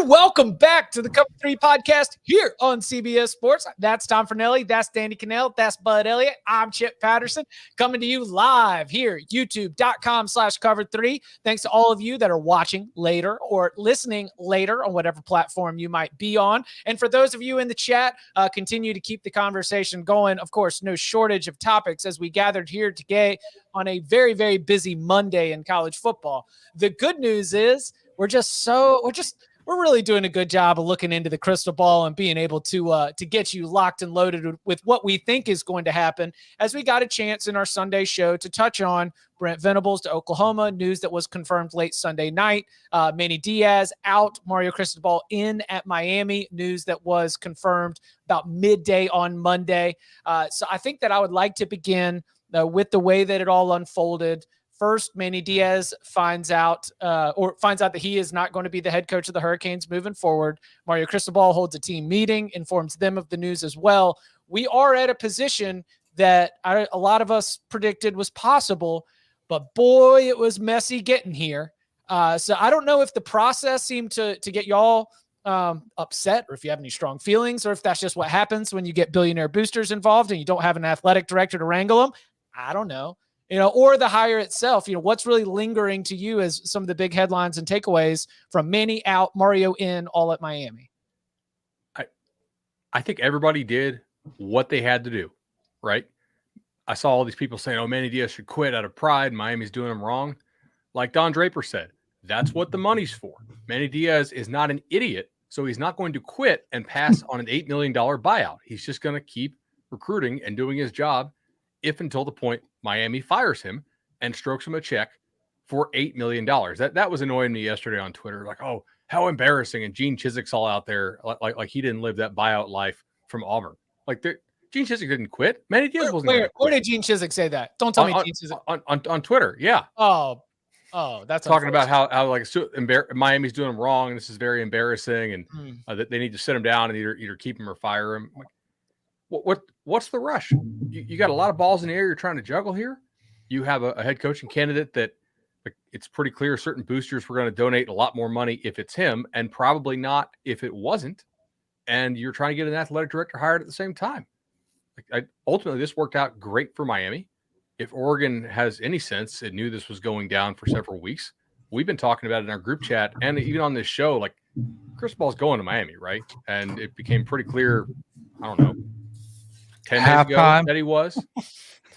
And welcome back to the Cover 3 podcast here on CBS Sports. That's Tom Fernelli. That's Danny Cannell. That's Bud Elliott. I'm Chip Patterson coming to you live here, youtube.com/cover3. Thanks to all of you that are watching later or listening later on whatever platform you might be on. And for those of you in the chat, continue to keep the conversation going. Of course, no shortage of topics as we gathered here today on a very, very busy Monday in college football. The good news is we're really doing a good job of looking into the crystal ball and being able to get you locked and loaded with what we think is going to happen, as we got a chance in our Sunday show to touch on Brent Venables to Oklahoma, news that was confirmed late Sunday night, Manny Diaz out, Mario Cristobal in at Miami, news that was confirmed about midday on Monday. So I think that I would like to begin with the way that it all unfolded. First, Manny Diaz finds out that he is not going to be the head coach of the Hurricanes moving forward. Mario Cristobal holds a team meeting, informs them of the news as well. We are at a position that a lot of us predicted was possible, but boy, it was messy getting here. So I don't know if the process seemed to get y'all upset, or if you have any strong feelings, or if that's just what happens when you get billionaire boosters involved and you don't have an athletic director to wrangle them. I don't know. Or the hire itself, what's really lingering to you as some of the big headlines and takeaways from Manny out, Mario in, all at Miami? I think everybody did what they had to do, right? I saw all these people saying, oh, Manny Diaz should quit out of pride. Miami's doing him wrong. Like Don Draper said, that's what the money's for. Manny Diaz is not an idiot, so he's not going to quit and pass on an $8 million buyout. He's just going to keep recruiting and doing his job until the point Miami fires him and strokes him a check for $8 million. That was annoying me yesterday on Twitter. Like, oh, how embarrassing. And Gene Chizik's all out there like he didn't live that buyout life from Auburn. Like Gene Chizik didn't quit. Manny Diaz wasn't going to quit. Where did Gene Chizik say that? Don't tell me Gene Chizik. On Twitter, yeah. Oh, that's talking about how like Miami's doing him wrong. And this is very embarrassing. And that they need to sit him down and either keep him or fire him. Like, what's the rush? You got a lot of balls in the air you're trying to juggle here. You have a head coaching candidate that it's pretty clear certain boosters were going to donate a lot more money if it's him, and probably not if it wasn't. And you're trying to get an athletic director hired at the same time. Ultimately, this worked out great for Miami. If Oregon has any sense, it knew this was going down for several weeks. We've been talking about it in our group chat and even on this show. Like, Cristobal's going to Miami, right? And it became pretty clear, I don't know, 10 days ago that he was.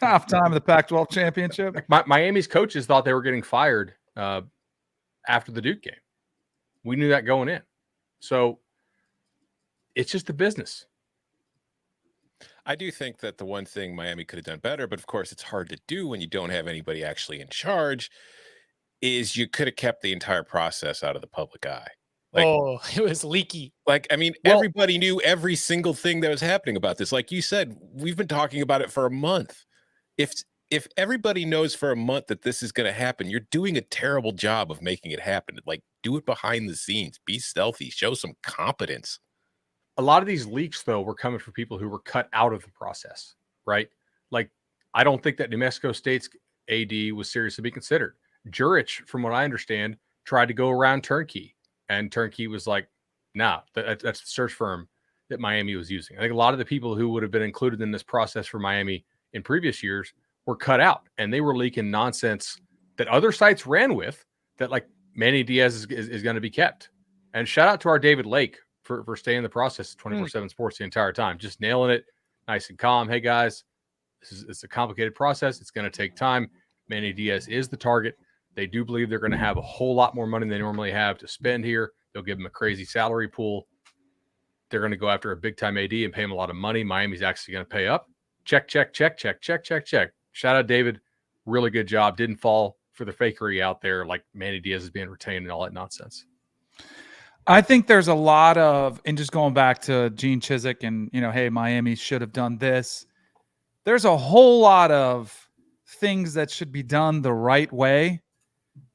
Halftime of the Pac-12 championship. Like Miami's coaches thought they were getting fired after the Duke game. We knew that going in. So it's just the business. I do think that the one thing Miami could have done better, but of course it's hard to do when you don't have anybody actually in charge, is you could have kept the entire process out of the public eye. It was leaky. Everybody knew every single thing that was happening about this. Like you said, we've been talking about it for a month. If everybody knows for a month that this is going to happen, you're doing a terrible job of making it happen. Like, do it behind the scenes. Be stealthy. Show some competence. A lot of these leaks, though, were coming from people who were cut out of the process, right? Like, I don't think that New Mexico State's AD was seriously being considered. Jurich, from what I understand, tried to go around Turnkey. And Turnkey was like, nah, that's the search firm that Miami was using. I think a lot of the people who would have been included in this process for Miami in previous years were cut out. And they were leaking nonsense that other sites ran with, that like Manny Diaz is going to be kept. And shout out to our David Lake for staying in the process 24/7 Sports the entire time. Just nailing it, nice and calm. Hey, guys, it's a complicated process. It's going to take time. Manny Diaz is the target. They do believe they're going to have a whole lot more money than they normally have to spend here. They'll give him a crazy salary pool. They're going to go after a big-time AD and pay him a lot of money. Miami's actually going to pay up. Check. Shout out, David. Really good job. Didn't fall for the fakery out there like Manny Diaz is being retained and all that nonsense. I think there's a lot of, and just going back to Gene Chizik and, hey, Miami should have done this. There's a whole lot of things that should be done the right way.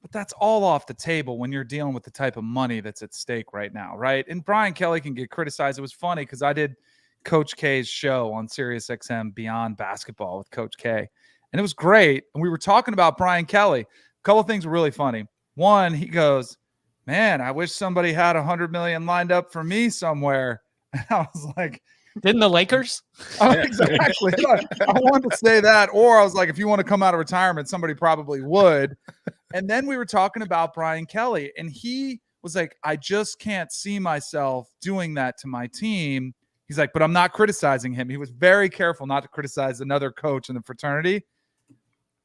But that's all off the table when you're dealing with the type of money that's at stake right now, right? And Brian Kelly can get criticized. It was funny because I did Coach K's show on SiriusXM Beyond Basketball with Coach K. And it was great. And we were talking about Brian Kelly. A couple of things were really funny. One, he goes, man, I wish somebody had 100 million lined up for me somewhere. And I was like, Didn't the Lakers? oh, exactly. I wanted to say that. Or I was like, if you want to come out of retirement, somebody probably would. And then we were talking about Brian Kelly, and he was like, I just can't see myself doing that to my team. He's like, but I'm not criticizing him. He was very careful not to criticize another coach in the fraternity.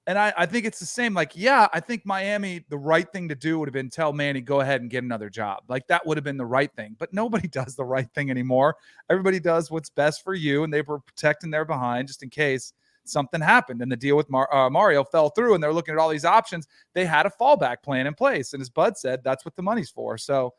And I think it's the same. Like, yeah, I think Miami, the right thing to do would have been tell Manny, go ahead and get another job. Like, that would have been the right thing. But nobody does the right thing anymore. Everybody does what's best for you, and they were protecting their behind just in case something happened. And the deal with Mario fell through, and they're looking at all these options. They had a fallback plan in place. And as Bud said, that's what the money's for. So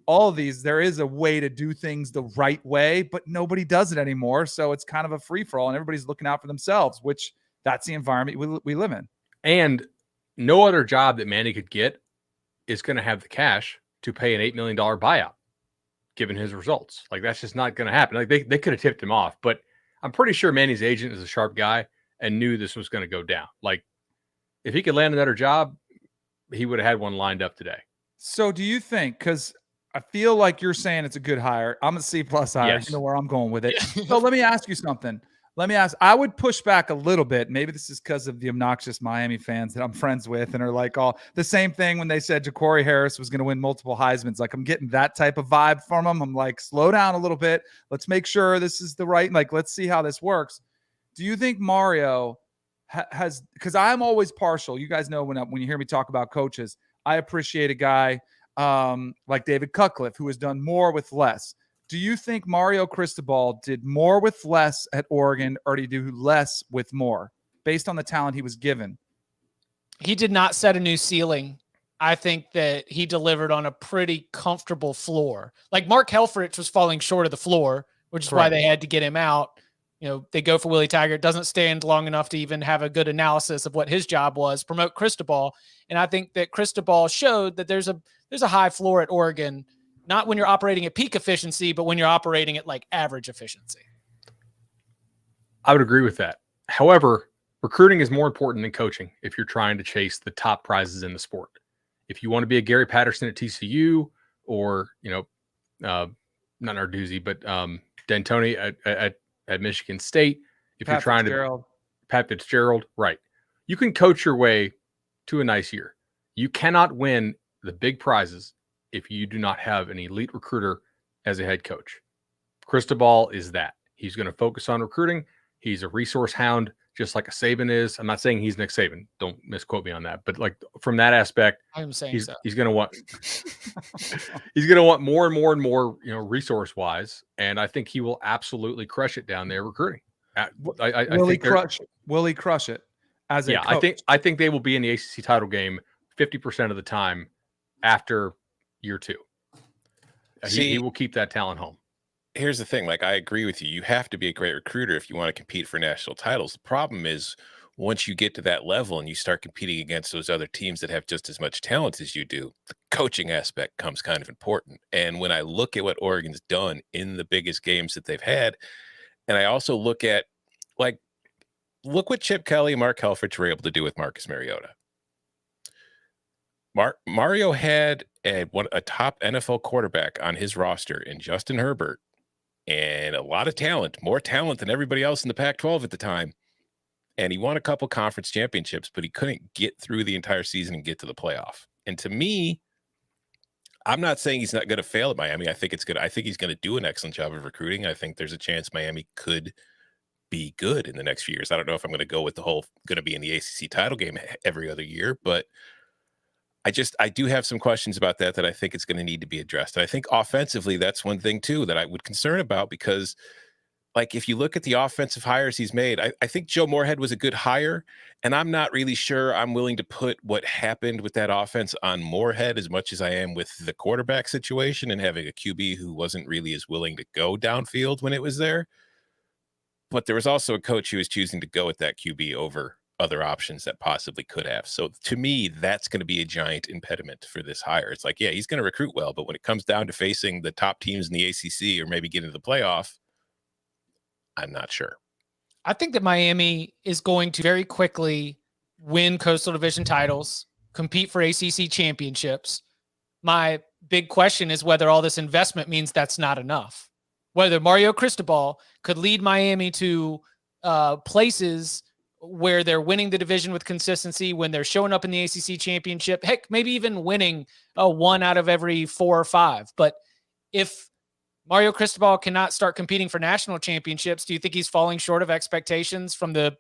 all of these, there is a way to do things the right way, but nobody does it anymore. So it's kind of a free-for-all, and everybody's looking out for themselves, which – that's the environment we live in. And no other job that Manny could get is going to have the cash to pay an $8 million buyout, given his results. Like, that's just not going to happen. Like, they could have tipped him off, but I'm pretty sure Manny's agent is a sharp guy and knew this was going to go down. Like, if he could land another job, he would have had one lined up today. So do you think, because I feel like you're saying it's a good hire. I'm a C+ hire. Yes. You know where I'm going with it. So let me ask you something. I would push back a little bit. Maybe this is because of the obnoxious Miami fans that I'm friends with and are like, all the same thing when they said Ja'Cory Harris was going to win multiple Heismans. Like, I'm getting that type of vibe from them. I'm like, slow down a little bit. Let's make sure this is the right, like, let's see how this works. Do you think Mario has, because I'm always partial. You guys know when you hear me talk about coaches, I appreciate a guy like David Cutcliffe, who has done more with less. Do you think Mario Cristobal did more with less at Oregon, or did he do less with more based on the talent he was given? He did not set a new ceiling. I think that he delivered on a pretty comfortable floor. Like, Mark Helfrich was falling short of the floor, which is why they had to get him out. You know, they go for Willie Taggart, doesn't stand long enough to even have a good analysis of what his job was, promote Cristobal. And I think that Cristobal showed that there's a high floor at Oregon, not when you're operating at peak efficiency, but when you're operating at like average efficiency. I would agree with that. However, recruiting is more important than coaching if you're trying to chase the top prizes in the sport. If you want to be a Gary Patterson at TCU, or, not Narduzzi, but D'Antoni at Michigan State, if Pat you're trying Fitzgerald. to Pat Fitzgerald, right? You can coach your way to a nice year. You cannot win the big prizes if you do not have an elite recruiter as a head coach. Cristobal is that. He's going to focus on recruiting. He's a resource hound, just like a Saban is. I'm not saying he's Nick Saban. Don't misquote me on that. But like, from that aspect, I'm saying he's going to want he's going to want more and more and more, resource wise. And I think he will absolutely crush it down there recruiting. Will he crush it as a coach? I think they will be in the ACC title game 50% of the time after year two. He will keep that talent home. Here's the thing. Like, I agree with you. You have to be a great recruiter if you want to compete for national titles. The problem is, once you get to that level and you start competing against those other teams that have just as much talent as you do, the coaching aspect comes kind of important. And when I look at what Oregon's done in the biggest games that they've had, and I also look at, like, look what Chip Kelly and Mark Helfrich were able to do with Marcus Mariota. Mario had a top NFL quarterback on his roster in Justin Herbert, and a lot of talent, more talent than everybody else in the Pac-12 at the time. And he won a couple conference championships, but he couldn't get through the entire season and get to the playoff. And to me, I'm not saying he's not going to fail at Miami. I think it's good. I think he's going to do an excellent job of recruiting. I think there's a chance Miami could be good in the next few years. I don't know if I'm going to go with the whole going to be in the ACC title game every other year, but I do have some questions about that I think it's going to need to be addressed. And I think offensively, that's one thing too that I would concern about, because like, if you look at the offensive hires he's made, I think Joe Moorhead was a good hire, and I'm not really sure I'm willing to put what happened with that offense on Moorhead as much as I am with the quarterback situation and having a QB who wasn't really as willing to go downfield when it was there. But there was also a coach who was choosing to go with that QB over other options that possibly could have. So to me, that's going to be a giant impediment for this hire. It's like, yeah, he's going to recruit well, but when it comes down to facing the top teams in the ACC or maybe getting to the playoff, I'm not sure. I think that Miami is going to very quickly win Coastal Division titles, compete for ACC championships. My big question is whether all this investment means that's not enough. Whether Mario Cristobal could lead Miami to places where they're winning the division with consistency, when they're showing up in the ACC championship, heck, maybe even winning one out of every 4 or 5. But if Mario Cristobal cannot start competing for national championships, do you think he's falling short of expectations from the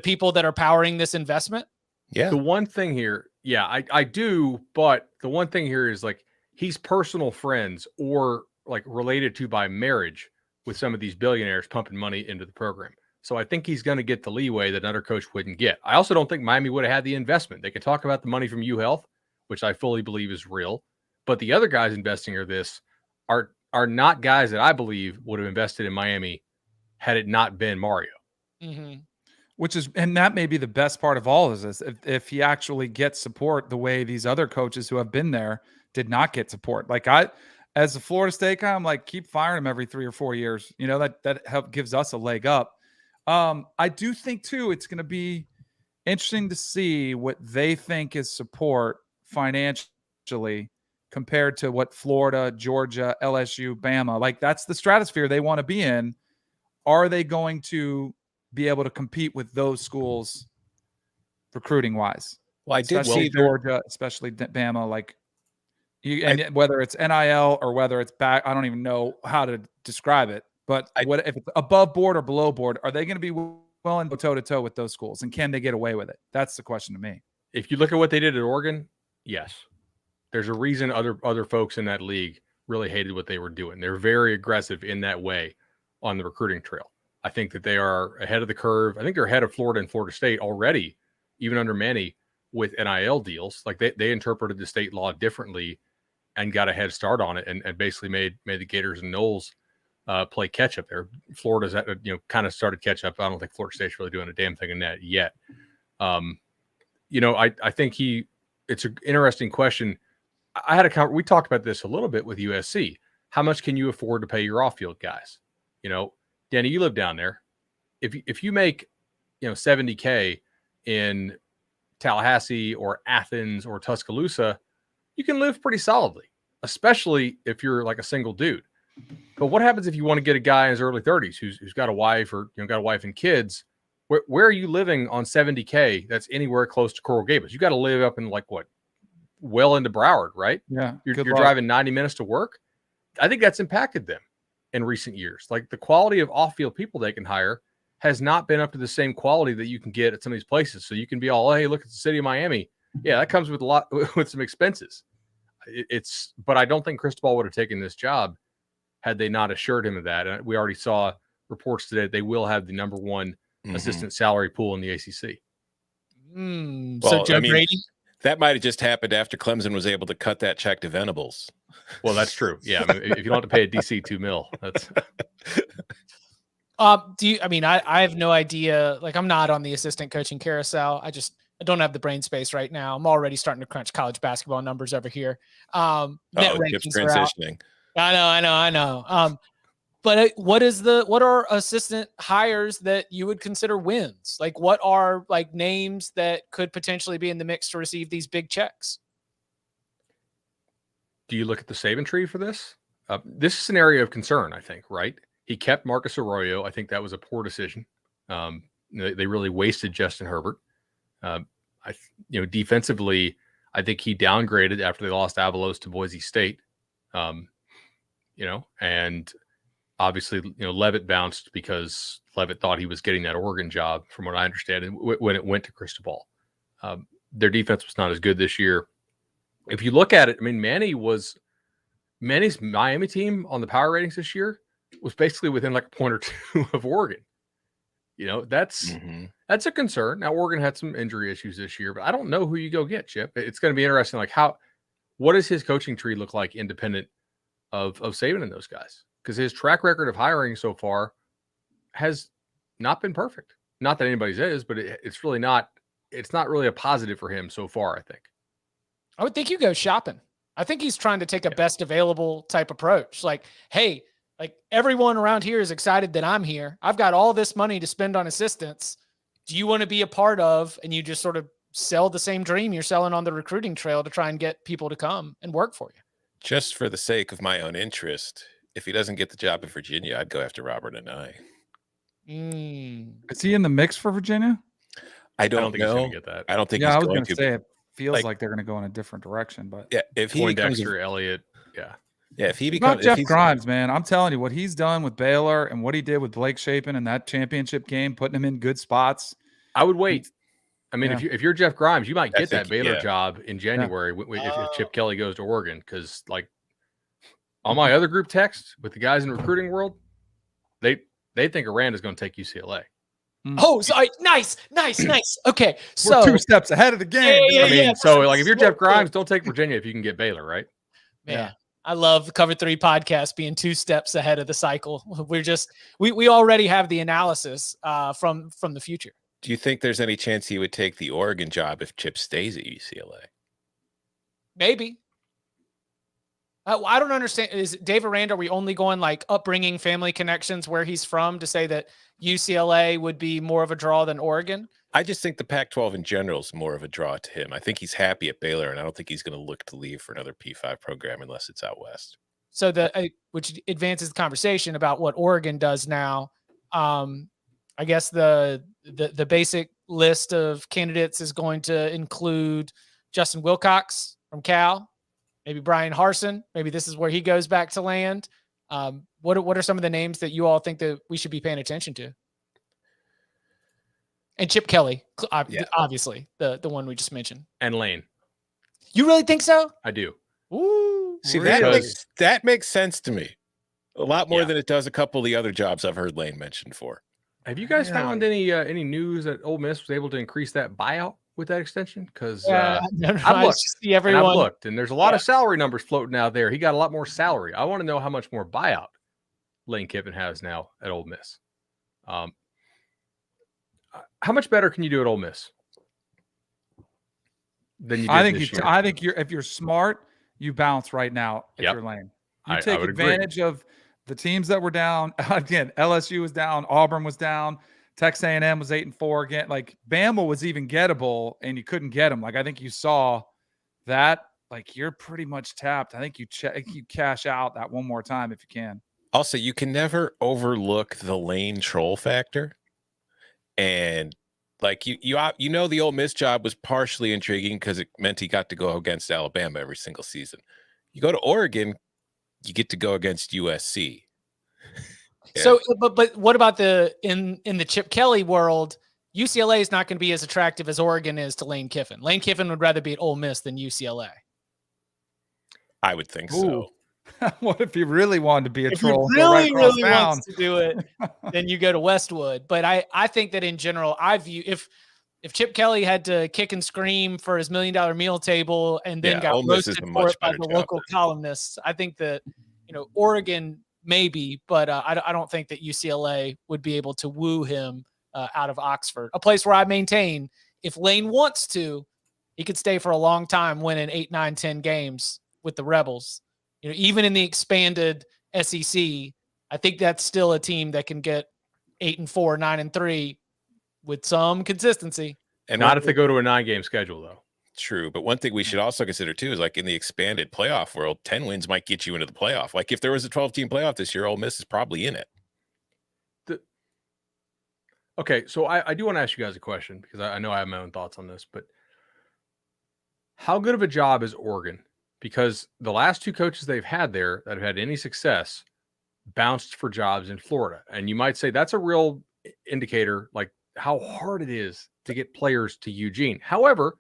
people that are powering this investment? Yeah. The one thing here, yeah, I do, but the one thing here is like he's personal friends or like related to by marriage with some of these billionaires pumping money into the program. So I think he's going to get the leeway that another coach wouldn't get. I also don't think Miami would have had the investment. They could talk about the money from UHealth, which I fully believe is real, but the other guys investing in this are not guys that I believe would have invested in Miami had it not been Mario. Mm-hmm. And that may be the best part of all of this. If he actually gets support the way these other coaches who have been there did not get support. Like as a Florida State guy, I'm like, keep firing him every 3 or 4 years. You know, that gives us a leg up. I do think too, it's going to be interesting to see what they think is support financially compared to what Florida, Georgia, LSU, Bama, like that's the stratosphere they want to be in. Are they going to be able to compete with those schools recruiting wise? Well, I did especially see Georgia, especially Bama, like whether it's NIL or whether it's back, I don't even know how to describe it. But what if it's above board or below board? Are they going to be willing to go toe to toe with those schools, and can they get away with it? That's the question to me. If you look at what they did at Oregon, yes, there's a reason other folks in that league really hated what they were doing. They're very aggressive in that way on the recruiting trail. I think that they are ahead of the curve. I think they're ahead of Florida and Florida State already, even under Manny with NIL deals. Like they interpreted the state law differently and got a head start on it, and basically made the Gators and Noles play catch up there. Florida's kind of started catch up. I don't think Florida State's really doing a damn thing in that yet. I think it's an interesting question. We talked about this a little bit with USC. How much can you afford to pay your off-field guys? Danny, you live down there. If you make, $70K in Tallahassee or Athens or Tuscaloosa, you can live pretty solidly, especially if you're like a single dude. But what happens if you want to get a guy in his early 30s who's got a wife or got a wife and kids? Where are you living on $70K that's anywhere close to Coral Gables? You got to live up in well into Broward, right? Yeah. You're driving 90 minutes to work. I think that's impacted them in recent years. Like the quality of off-field people they can hire has not been up to the same quality that you can get at some of these places. So you can be all, hey, look at the city of Miami. Yeah, that comes with with some expenses. But I don't think Cristobal would have taken this job had they not assured him of that. And we already saw reports today that they will have the number one assistant salary pool in the ACC. So Joe Brady? That might have just happened after Clemson was able to cut that check to Venables. Well, that's true. Yeah, if you don't have to pay a DC $2 million, that's. I have no idea. Like, I'm not on the assistant coaching carousel. I don't have the brain space right now. I'm already starting to crunch college basketball numbers over here. Net rankings transitioning. I know. But what are assistant hires that you would consider wins? Like, what are names that could potentially be in the mix to receive these big checks? Do you look at the Saban tree for this? This is an area of concern, I think, right? He kept Marcus Arroyo. I think that was a poor decision. They really wasted Justin Herbert. Defensively, I think he downgraded after they lost Avalos to Boise State. And obviously, Levitt bounced because Levitt thought he was getting that Oregon job, from what I understand, and when it went to Cristobal. Their defense was not as good this year. If you look at it, Manny's Miami team on the power ratings this year was basically within a point or two of Oregon. That's a concern. Now, Oregon had some injury issues this year, but I don't know who you go get, Chip. It's going to be interesting. What does his coaching tree look like independent of Saban and those guys? Because his track record of hiring so far has not been perfect. Not that anybody's is, but it's really not. It's not really a positive for him so far, I think. I would think you go shopping. I think he's trying to take a best available type approach. Hey, everyone around here is excited that I'm here. I've got all this money to spend on assistants. Do you want to be a part of? And you just sort of sell the same dream you're selling on the recruiting trail to try and get people to come and work for you. Just for the sake of my own interest, if he doesn't get the job in Virginia, I'd go after Robert and I. Is he in the mix for Virginia? I don't think he's know. going to get that. I don't think Yeah, he's I was going going to. to say it feels like- like they're going to go in a different direction, but Yeah, if he becomes Poindexter, Elliott, yeah. if he about becomes Jeff Grimes, man, I'm telling you what he's done with Baylor and what he did with Blake Shapen in that championship game, putting him in good spots. I would wait. I mean, Yeah. if you're Jeff Grimes, you might I get that think- Baylor yeah. job in January if Chip Kelly goes to Oregon. Because like on my other group text with the guys in the recruiting world, they think Aranda's going to take UCLA. Oh, so nice. Okay, so We're 2 steps ahead of the game. Yeah, I mean, so like if you're Jeff Grimes, Grimes, don't take Virginia if you can get Baylor, right? man, Yeah. I love the Cover 3 podcast being 2 steps ahead of the cycle. We already have the analysis from the future. Do you think there's any chance he would take the Oregon job if Chip stays at UCLA? Maybe. I don't understand. Is Dave Aranda, are we only going like upbringing, family connections, where he's from, to say that UCLA would be more of a draw than Oregon? I just think the Pac-12 in general is more of a draw to him. I think he's happy at Baylor, and I don't think he's going to look to leave for another P5 program unless it's out west. So which advances the conversation about what Oregon does now. I guess the basic list of candidates is going to include Justin Wilcox from Cal, maybe Brian Harsin. Maybe this is where he goes back to land. What are some of the names that you all think that we should be paying attention to? And Chip Kelly, obviously, the one we just mentioned. And Lane. You really think so? I do. Ooh, See, really? that makes sense to me. A lot more than it does a couple of the other jobs I've heard Lane mentioned for. Have you guys found any news that Ole Miss was able to increase that buyout with that extension? Because I've I've looked, and there's a lot of salary numbers floating out there. He got a lot more salary. I want to know how much more buyout Lane Kiffin has now at Ole Miss. How much better can you do at Ole Miss than you did this year? I think if you're smart, you bounce right now if you're Lane. You take advantage of the teams that were down. Again, LSU was down, Auburn was down, Texas A&M was 8-4 again. Like Bama was even gettable, and you couldn't get them. Like I think you saw that. Like you're pretty much tapped. I think you cash out that one more time if you can. Also, you can never overlook the Lane troll factor. And like you know, the Ole Miss job was partially intriguing because it meant he got to go against Alabama every single season. You go to Oregon, you get to go against USC. Yeah. So, but what about in the Chip Kelly world? UCLA is not going to be as attractive as Oregon is to Lane Kiffin. Lane Kiffin would rather be at Ole Miss than UCLA. I would think so. What if he really wanted to be a troll? He really wants to do it, then you go to Westwood. But I think that in general, I view if Chip Kelly had to kick and scream for his $1 million meal table and then got roasted for it by the local columnists, I think that Oregon maybe, but I don't think that UCLA would be able to woo him out of Oxford, a place where I maintain if Lane wants to, he could stay for a long time, winning 8, 9, 10 games with the Rebels. Even in the expanded SEC, I think that's still a team that can get 8-4, 9-3 with some consistency. And not if they go to a 9-game schedule, though. True. But one thing we should also consider, too, is like in the expanded playoff world, 10 wins might get you into the playoff. Like if there was a 12-team playoff this year, Ole Miss is probably in it. Okay, so I do want to ask you guys a question because I know I have my own thoughts on this, but how good of a job is Oregon? Because the last 2 coaches they've had there that have had any success bounced for jobs in Florida. And you might say that's a real indicator, like how hard it is to get players to Eugene. However,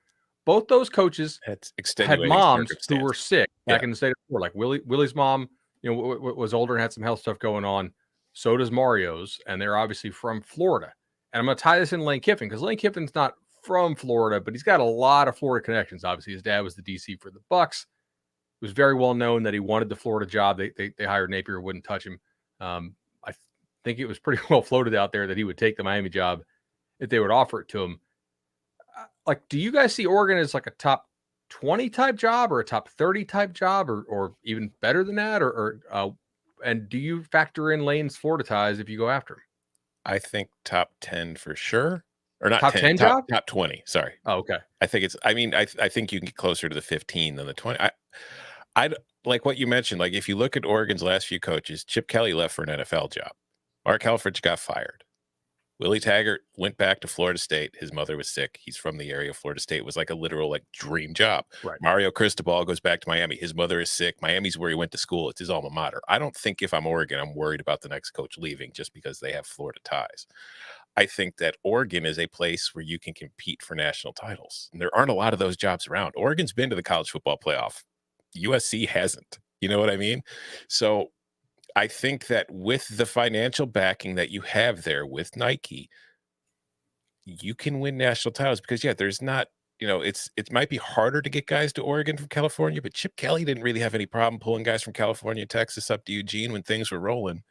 both those coaches had moms who were sick back in the state of Florida. Like Willie's mom, was older and had some health stuff going on. So does Mario's, and they're obviously from Florida. And I'm going to tie this in Lane Kiffin because Lane Kiffin's not from Florida, but he's got a lot of Florida connections. Obviously, his dad was the DC for the Bucks. It was very well known that he wanted the Florida job. They hired Napier, wouldn't touch him. I think it was pretty well floated out there that he would take the Miami job if they would offer it to him. Like, do you guys see Oregon as like a top 20 type job or a top 30 type job or even better than that? And do you factor in Lane's Florida ties if you go after him? I think top 10 for sure. Or not top 10 job? Top 20. Sorry. Oh, okay. I think I think you can get closer to the 15 than the 20. like what you mentioned, like if you look at Oregon's last few coaches, Chip Kelly left for an NFL job. Mark Helfrich got fired. Willie Taggart went back to Florida State. His mother was sick. He's from the area. Florida State was like a literal like dream job. Right. Mario Cristobal goes back to Miami. His mother is sick. Miami's where he went to school. It's his alma mater. I don't think if I'm Oregon, I'm worried about the next coach leaving just because they have Florida ties. I think that Oregon is a place where you can compete for national titles. And there aren't a lot of those jobs around. Oregon's been to the college football playoff. USC hasn't. You know what I mean? So I think that with the financial backing that you have there with Nike, you can win national titles because, yeah, there's not, it might be harder to get guys to Oregon from California, but Chip Kelly didn't really have any problem pulling guys from California and Texas up to Eugene when things were rolling.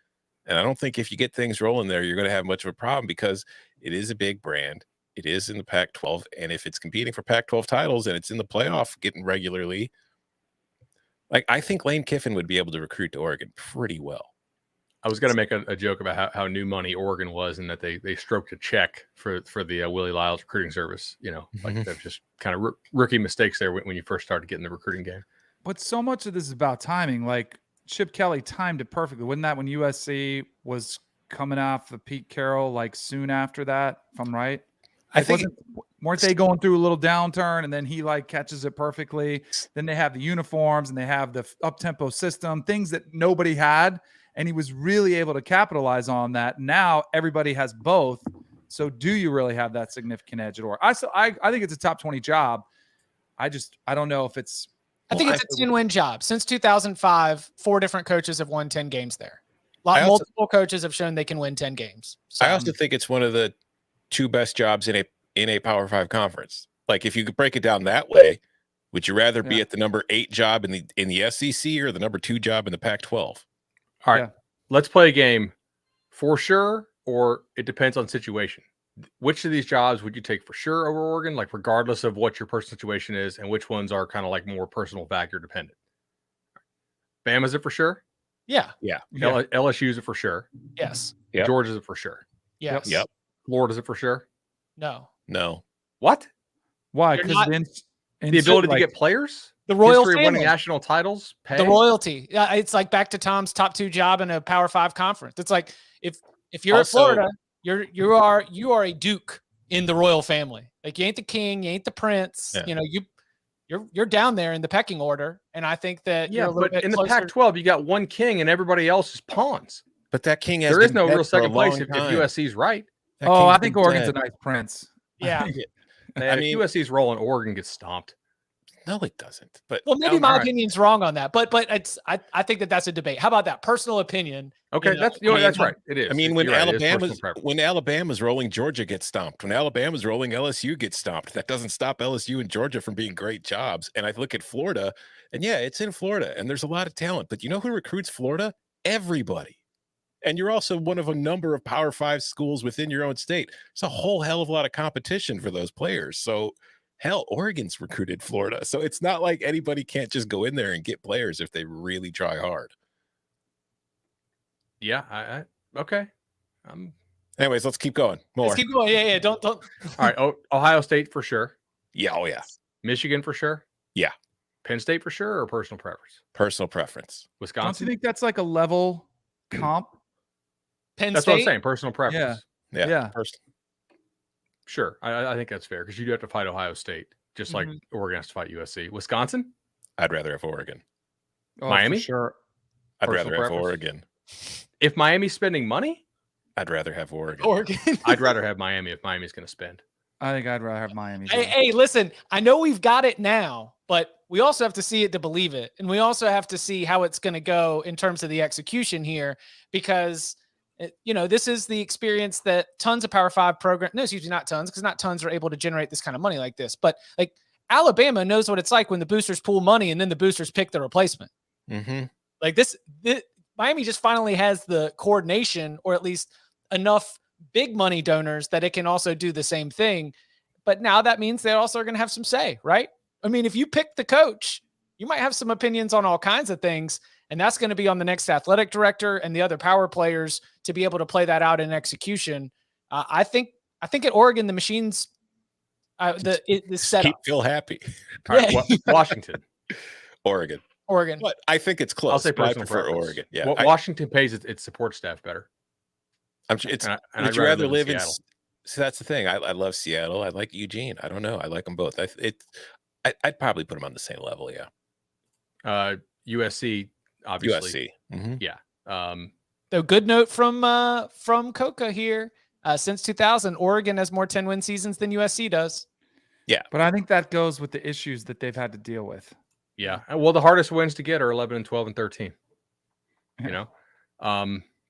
And I don't think if you get things rolling there, you're going to have much of a problem because it is a big brand. It is in the Pac-12. And if it's competing for Pac-12 titles and it's in the playoff getting regularly, like, I think Lane Kiffin would be able to recruit to Oregon pretty well. I was going to make a joke about how new money Oregon was and that they stroked a check for the Willie Lyles recruiting service. Like they're just kind of rookie mistakes there when you first started getting the recruiting game. But so much of this is about timing. Like Chip Kelly timed it perfectly. Wasn't that when USC was coming off the Pete Carroll, like soon after that, if I'm right? I think weren't they going through a little downturn and then he like catches it perfectly. Then they have the uniforms and they have the up-tempo system, things that nobody had. And he was really able to capitalize on that. Now everybody has both. So do you really have that significant edge at Oregon? I think it's a top 20 job. I don't know if it's. I think it's a 10-win job. Since 2005, 4 different coaches have won 10 games there. Multiple coaches have shown they can win 10 games. So, I also think it's one of the 2 best jobs in a Power 5 conference. Like if you could break it down that way, would you rather be at the number 8 job in the SEC or the number 2 job in the Pac-12? All right, let's play a game for sure, or it depends on situation. Which of these jobs would you take for sure over Oregon, like regardless of what your personal situation is, and which ones are kind of like more personal factor dependent? Bama's it for sure? Yeah. LSU's it for sure? Yes. Yep. Georgia's it for sure? Yes. Yep. Florida's it for sure? No. What? Why? You're Because not- The ability to get players? The royal History of family. winning national titles? Pay? The royalty. It's like back to Tom's top 2 job in a Power 5 conference. It's like if you're Also- at Florida, you are a duke in the royal family. Like you ain't the king, you ain't the prince. Yeah. You're down there in the pecking order. And I think that you're a little but bit in the closer. Pac-12, you got one king and everybody else is pawns. But that king has There is been no dead real for a second place long if time. USC's right. That Oh, king's I think been Oregon's dead. a nice prince. Yeah. I mean, if USC's rolling, Oregon gets stomped. No, it doesn't. But Well, maybe my all right. opinion's wrong on that, but I think that's a debate. How about that personal opinion? Okay, that's right. It is. I mean, when You're right, it is personal preference. Alabama's rolling, Georgia gets stomped. When Alabama's rolling, LSU gets stomped. That doesn't stop LSU and Georgia from being great jobs. And I look at Florida, and yeah, it's in Florida, and there's a lot of talent. But you know who recruits Florida? Everybody. And you're also one of a number of Power 5 schools within your own state. It's a whole hell of a lot of competition for those players. So hell, Oregon's recruited Florida. So it's not like anybody can't just go in there and get players if they really try hard. Yeah, okay. Anyways, let's keep going. More. Let's keep going. Yeah. Don't. All right. Ohio State for sure. Yeah, oh yeah. Michigan for sure. Yeah. Penn State for sure, or personal preference? Personal preference. Don't Wisconsin. you think that's like a level comp? Penn That's State. what I'm saying. Personal preference. Yeah. Sure. I think that's fair because you do have to fight Ohio State, just like Oregon has to fight USC. Wisconsin. I'd rather have Oregon. Oh, Miami? for sure. I'd Personal rather have preference? Oregon. If Miami's spending money, I'd rather have Oregon. Oregon. I'd rather have Miami if Miami's going to spend. I think I'd rather have Miami. Hey, listen, I know we've got it now, but we also have to see it to believe it. And we also have to see how it's going to go in terms of the execution here, because, this is the experience that tons of Power 5 programs, no, excuse me, not tons, because not tons are able to generate this kind of money like this. But like Alabama knows what it's like when the boosters pool money and then the boosters pick the replacement. Mm-hmm. Like this, Miami just finally has the coordination, or at least enough big money donors that it can also do the same thing. But now that means they also are going to have some say, right? I mean, if you pick the coach, you might have some opinions on all kinds of things, and that's going to be on the next athletic director and the other power players to be able to play that out in execution. I think at Oregon, the machines, the setup. Feel happy. All right, Washington. Oregon. Oregon. But I think it's close. I'll say but I personal prefer preference. Oregon. Yeah, What Washington pays its support staff better. I'm sure it's. And Would I'd you rather in live in? Seattle. So that's the thing. I love Seattle. I like Eugene. I don't know. I like them both. I'd probably put them on the same level. Yeah. USC, obviously. USC. Yeah. So good note from Coca here. Since 2000, Oregon has more 10-win seasons than USC does. Yeah. But I think that goes with the issues that they've had to deal with. Yeah. Well, the hardest wins to get are 11 and 12 and 13. You know,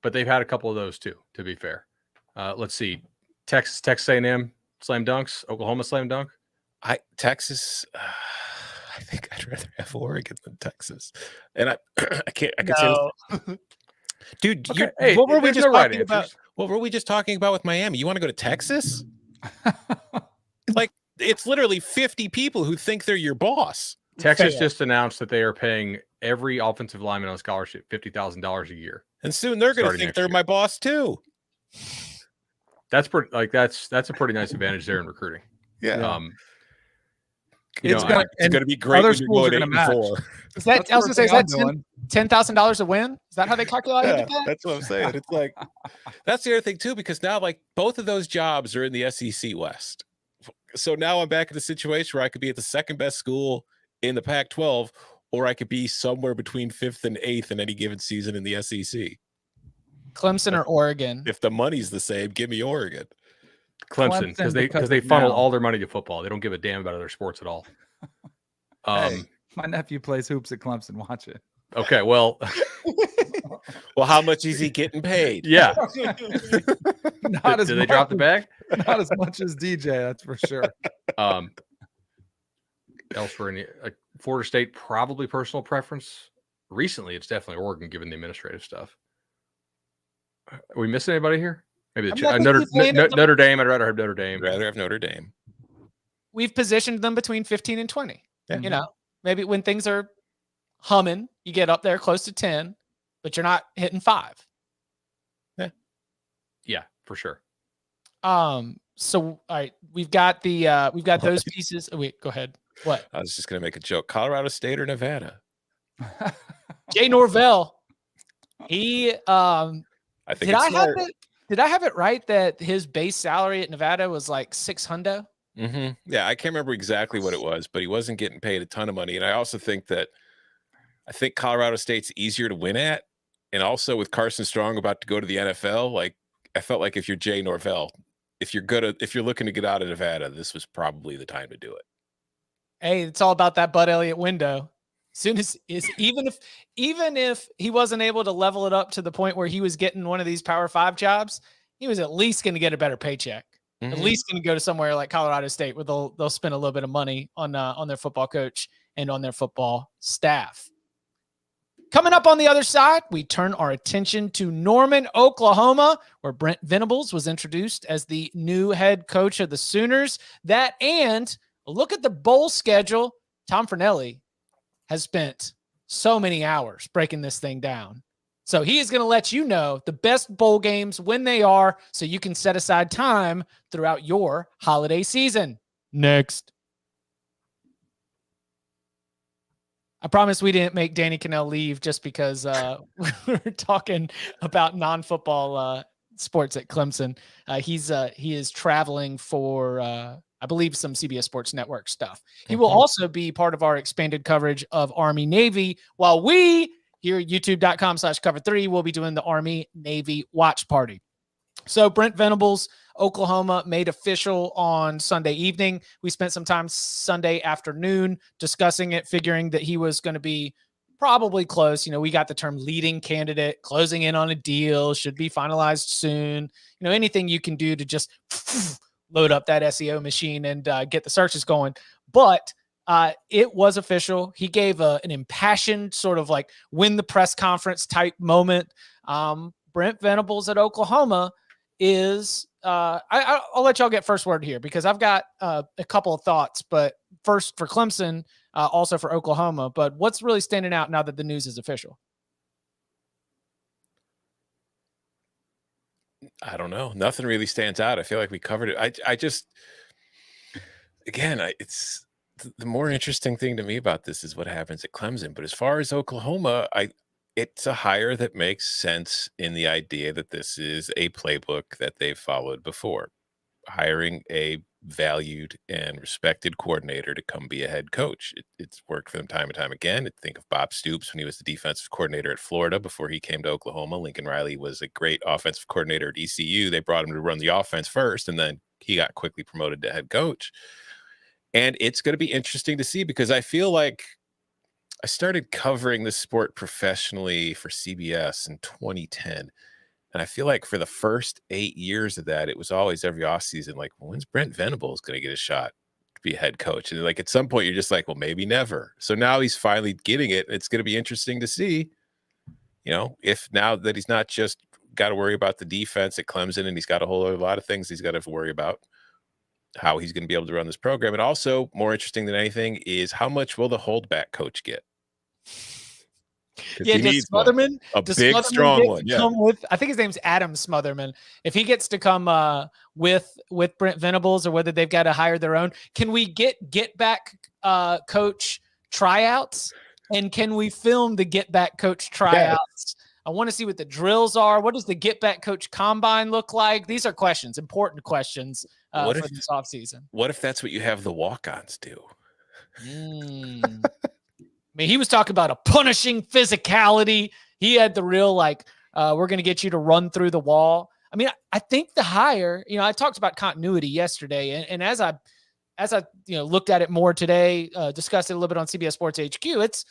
but they've had a couple of those too. To be fair, let's see, Texas A&M slam dunks, Oklahoma slam dunk. Texas. I think I'd rather have Oregon than Texas, and I can't. I can No. say this. Dude, Okay, hey, what were we just right talking about? answers. What were we just talking about with Miami? You want to go to Texas? Like, it's literally 50 people who think they're your boss. Texas Fair. just announced that they are paying every offensive lineman on scholarship $50,000 a year. And soon they're going to Starting think next they're year. my boss too. That's pretty. Like that's a pretty nice advantage there in recruiting. Yeah. It's gonna- it's going to be great other when you're schools going are gonna 8-4. Is that, That's I was the gonna say, is first that thing I'm doing. $10,000 a win? Is that how they calculated Yeah, that? that's what I'm saying. It's like, that's the other thing too, because now like both of those jobs are in the SEC West. So now I'm back in a situation where I could be at the second best school in the Pac-12, or I could be somewhere between 5th and 8th in any given season in the SEC. Clemson or Oregon? If the money's the same, give me Oregon. Clemson, because because they of funnel now. all their money to football. They don't give a damn about other sports at all. Hey, my nephew plays hoops at Clemson. Watch it. Okay, well, Well, how much is he getting paid? yeah. Not as Did they much, drop the bag? Not as much as DJ, that's for sure. Elsewhere in the, Florida State, probably personal preference. Recently, it's definitely Oregon, given the administrative stuff. Are we missing anybody here? Maybe Notre Dame. I'd rather have Notre Dame. I'd rather have Notre Dame. We've positioned them between 15 and 20. Yeah. You know, maybe when things are humming, you get up there close to 10, but you're not hitting 5. Yeah, for sure. So all right, we've got those pieces. Oh, wait, go ahead. What? I was just going to make a joke. Colorado State or Nevada? Jay Norvell. He I think it's smart. did I have it right that his base salary at Nevada was like $600? Mm-hmm. Yeah, I can't remember exactly what it was, but he wasn't getting paid a ton of money. And I also think Colorado State's easier to win at. And also with Carson Strong about to go to the NFL, like I felt like if you're Jay Norvell, if you're looking to get out of Nevada, this was probably the time to do it. Hey, it's all about that Bud Elliott window. Even if he wasn't able to level it up to the point where he was getting one of these Power 5 jobs, he was at least going to get a better paycheck. Mm-hmm. At least going to go to somewhere like Colorado State where they'll spend a little bit of money on their football coach and on their football staff. Coming up on the other side, we turn our attention to Norman, Oklahoma, where Brent Venables was introduced as the new head coach of the Sooners. That and a look at the bowl schedule. Tom Fornelli has spent so many hours breaking this thing down. So he is going to let you know the best bowl games when they are, so you can set aside time throughout your holiday season. Next. I promise we didn't make Danny Cannell leave just because we're talking about non-football sports at Clemson. He is traveling for, I believe, some CBS Sports Network stuff. He will also be part of our expanded coverage of Army Navy, while we here at youtube.com/cover3 will be doing the Army Navy watch party. So Brent Venables, Oklahoma, made official on Sunday evening. We spent some time Sunday afternoon discussing it, figuring that he was going to be probably close. You know, we got the term leading candidate, closing in on a deal, should be finalized soon. You know, anything you can do to just load up that SEO machine and get the searches going. But it was official. He gave an impassioned sort of like win the press conference type moment. Brent Venables at Oklahoma is I'll let y'all get first word here because I've got a couple of thoughts, but first for Clemson, also for Oklahoma. But what's really standing out now that the news is official? I don't know. Nothing really stands out. I feel like we covered it. I just, again, it's the more interesting thing to me about this is what happens at Clemson. But as far as Oklahoma, it's a hire that makes sense in the idea that this is a playbook that they've followed before, hiring a valued and respected coordinator to come be a head coach. It's worked for them time and time again. Think of Bob Stoops when he was the defensive coordinator at Florida before he came to Oklahoma. Lincoln Riley was a great offensive coordinator at ECU. They brought him to run the offense first, and then he got quickly promoted to head coach. And it's going to be interesting to see, because I feel like I started covering this sport professionally for CBS in 2010. And I feel like for the first 8 years of that, it was always every offseason, like, when's Brent Venables going to get a shot to be a head coach? And like, at some point, you're just like, well, maybe never. So now he's finally getting it. It's going to be interesting to see, if now that he's not just got to worry about the defense at Clemson, and he's got a lot of things he's got to worry about, how he's going to be able to run this program. And also, more interesting than anything is, how much will the holdback coach get? Yeah, does Smotherman, a big, strong one. Yeah. Come with, I think his name's Adam Smotherman. If he gets to come with Brent Venables, or whether they've got to hire their own, can we get back coach tryouts? And can we film the get back coach tryouts? Yeah. I want to see what the drills are. What does the get back coach combine look like? These are questions, important questions for this offseason. What if that's what you have the walk-ons do? I mean, he was talking about a punishing physicality. He had the real, we're going to get you to run through the wall. I mean, I think the hire, I talked about continuity yesterday, and as I looked at it more today, discussed it a little bit on CBS Sports HQ, it's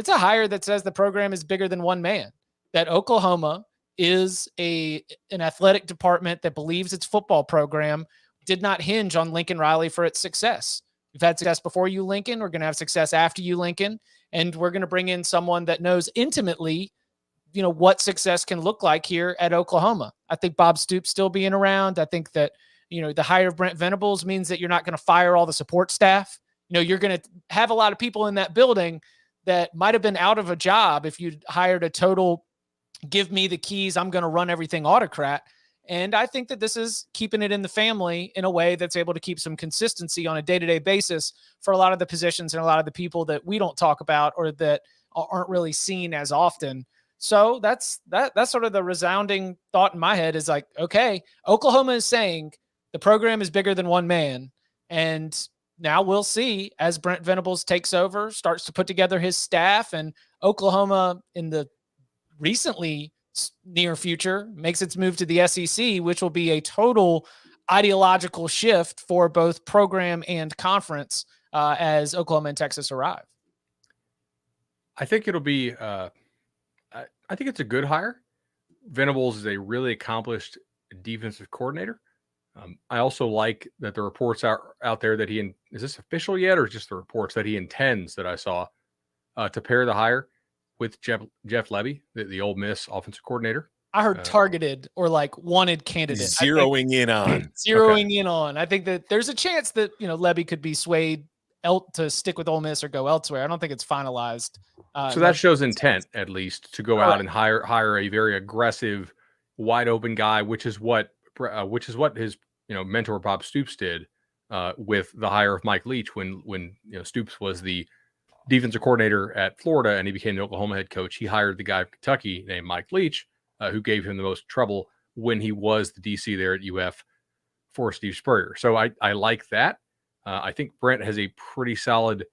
a hire that says the program is bigger than one man, that Oklahoma is an athletic department that believes its football program did not hinge on Lincoln Riley for its success. We've had success before you, Lincoln. We're going to have success after you, Lincoln. And we're going to bring in someone that knows intimately, what success can look like here at Oklahoma. I think Bob Stoops still being around. I think that, the hire of Brent Venables means that you're not going to fire all the support staff. You're going to have a lot of people in that building that might have been out of a job if you hired a total, give me the keys, I'm going to run everything autocrat. And I think that this is keeping it in the family in a way that's able to keep some consistency on a day-to-day basis for a lot of the positions and a lot of the people that we don't talk about or that aren't really seen as often. So that's sort of the resounding thought in my head is like, okay, Oklahoma is saying the program is bigger than one man. And now we'll see as Brent Venables takes over, starts to put together his staff, and Oklahoma in the recently near future makes its move to the SEC, which will be a total ideological shift for both program and conference as Oklahoma and Texas arrive. I think it'll be I think it's a good hire. Venables is a really accomplished defensive coordinator. I also like that the reports out there that is this official yet, or just the reports that he intends, that I saw, to pair the hire with Jeff Lebby, the Ole Miss offensive coordinator. I heard targeted or wanted candidate. Zeroing in on. I think that there's a chance that, Lebby could be swayed to stick with Ole Miss or go elsewhere. I don't think it's finalized. So that shows intent, at least, to go out and hire a very aggressive, wide open guy, which is what his mentor Bob Stoops did with the hire of Mike Leach when Stoops was the defensive coordinator at Florida and he became the Oklahoma head coach. He hired the guy from Kentucky named Mike Leach, who gave him the most trouble when he was the DC there at UF for Steve Spurrier. So I like that. I think Brent has a pretty solid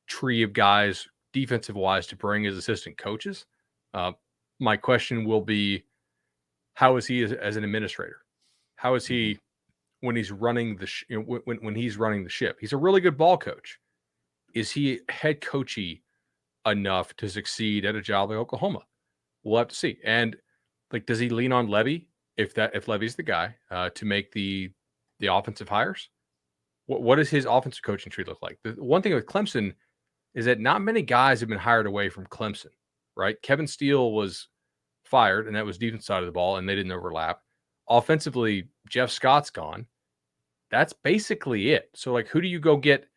tree of guys defensive wise to bring as assistant coaches. My question will be, how is he as an administrator? How is he when he's running when he's running the ship? He's a really good ball coach. Is he head coachy enough to succeed at a job like Oklahoma? We'll have to see. And does he lean on Lebby if Levy's the guy to make the offensive hires? What does his offensive coaching tree look like? The one thing with Clemson is that not many guys have been hired away from Clemson, right? Kevin Steele was fired, and that was defense side of the ball, and they didn't overlap. Offensively, Jeff Scott's gone. That's basically it. So, who do you go get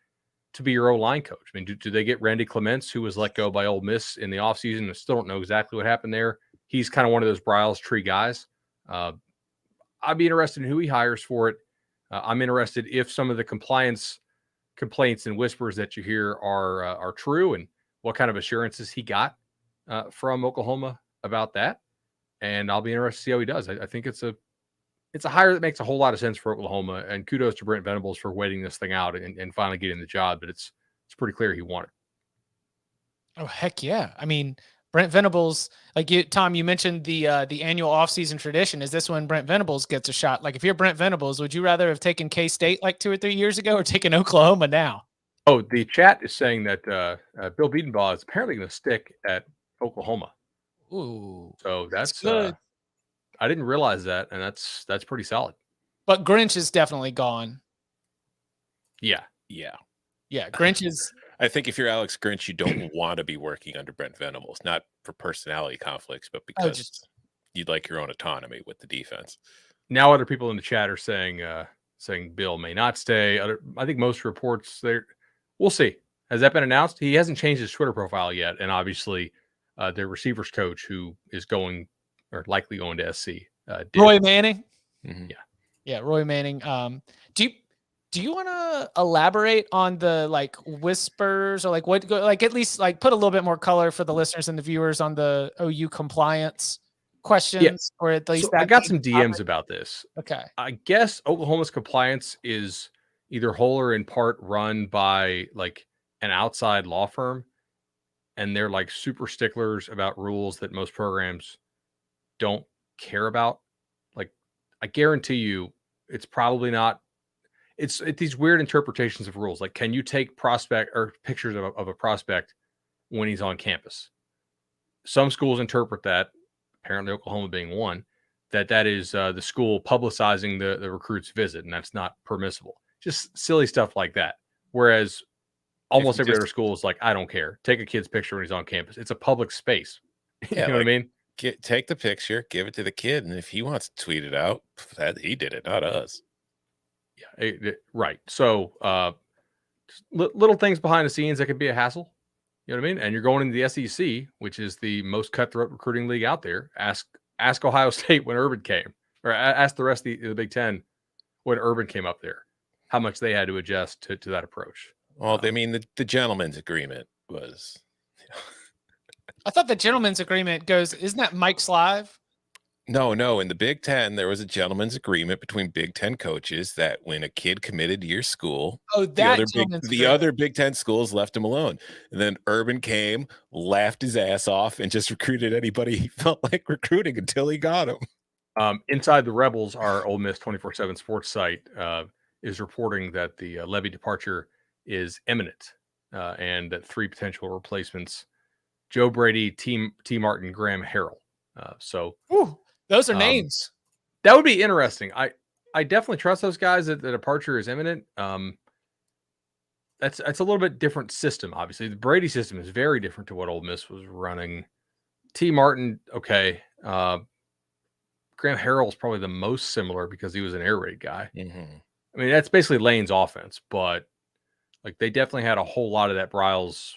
to be your O-line coach? I mean, do they get Randy Clements, who was let go by Ole Miss in the offseason? I still don't know exactly what happened there. He's kind of one of those Bryles tree guys. I'd be interested in who he hires for it. I'm interested if some of the compliance complaints and whispers that you hear are true, and what kind of assurances he got from Oklahoma about that. And I'll be interested to see how he does. I think it's a hire that makes a whole lot of sense for Oklahoma, and kudos to Brent Venables for waiting this thing out and finally getting the job. But it's pretty clear he wanted. Oh, heck yeah. I mean, Brent Venables, like Tom, you mentioned the annual offseason tradition. Is this when Brent Venables gets a shot? Like, if you're Brent Venables, would you rather have taken K-State like 2 or 3 years ago or taken Oklahoma now? Oh, the chat is saying that Bill Biedenbaugh is apparently going to stick at Oklahoma. Ooh. So that's good. I didn't realize that, and that's pretty solid. But Grinch is definitely gone. Yeah. Grinch is. I think if you're Alex Grinch, you don't want to be working under Brent Venables, not for personality conflicts, but because you'd like your own autonomy with the defense. Now, other people in the chat are saying Bill may not stay. I think most reports there. We'll see. Has that been announced? He hasn't changed his Twitter profile yet, and obviously, their receivers coach, who is going or likely going to SC, Roy Manning. Mm-hmm. Yeah, Roy Manning. Do you want to elaborate on the like whispers or like what, like at least like put a little bit more color for the listeners and the viewers on the OU compliance questions, or at least I got some DMs about this. Okay. I guess Oklahoma's compliance is either whole or in part run by like an outside law firm, and they're like super sticklers about rules that most programs don't care about. Like, I guarantee you it's probably not. It's these weird interpretations of rules. Like, can you take prospect or pictures of a prospect when he's on campus? Some schools interpret that, apparently Oklahoma being one, that is the school publicizing the recruit's visit, and that's not permissible. Just silly stuff like that. Whereas almost every other school is like, I don't care. Take a kid's picture when he's on campus. It's a public space. You know what I mean? Take the picture, give it to the kid, and if he wants to tweet it out, he did it, not us. Yeah, right. So little things behind the scenes that could be a hassle. You know what I mean? And you're going into the SEC, which is the most cutthroat recruiting league out there. Ask Ohio State when Urban came, or ask the rest of the Big Ten when Urban came up there, how much they had to adjust to that approach. Well, I mean, the gentleman's agreement was. I thought the gentleman's agreement goes, isn't that Mike's Live? No. In the Big Ten, there was a gentleman's agreement between Big Ten coaches that when a kid committed to your school, the other Big Ten schools left him alone. And then Urban came, laughed his ass off, and just recruited anybody he felt like recruiting until he got him. Inside the Rebels, our Ole Miss 24/7 sports site is reporting that the Levy departure is imminent, and that 3 potential replacements: Joe Brady, T. Martin, Graham Harrell. Ooh, those are names. That would be interesting. I definitely trust those guys that the departure is imminent. That's a little bit different system. Obviously, the Brady system is very different to what Ole Miss was running. T. Martin, okay. Graham Harrell is probably the most similar because he was an air raid guy. Mm-hmm. I mean, that's basically Lane's offense, but like they definitely had a whole lot of that Bryles,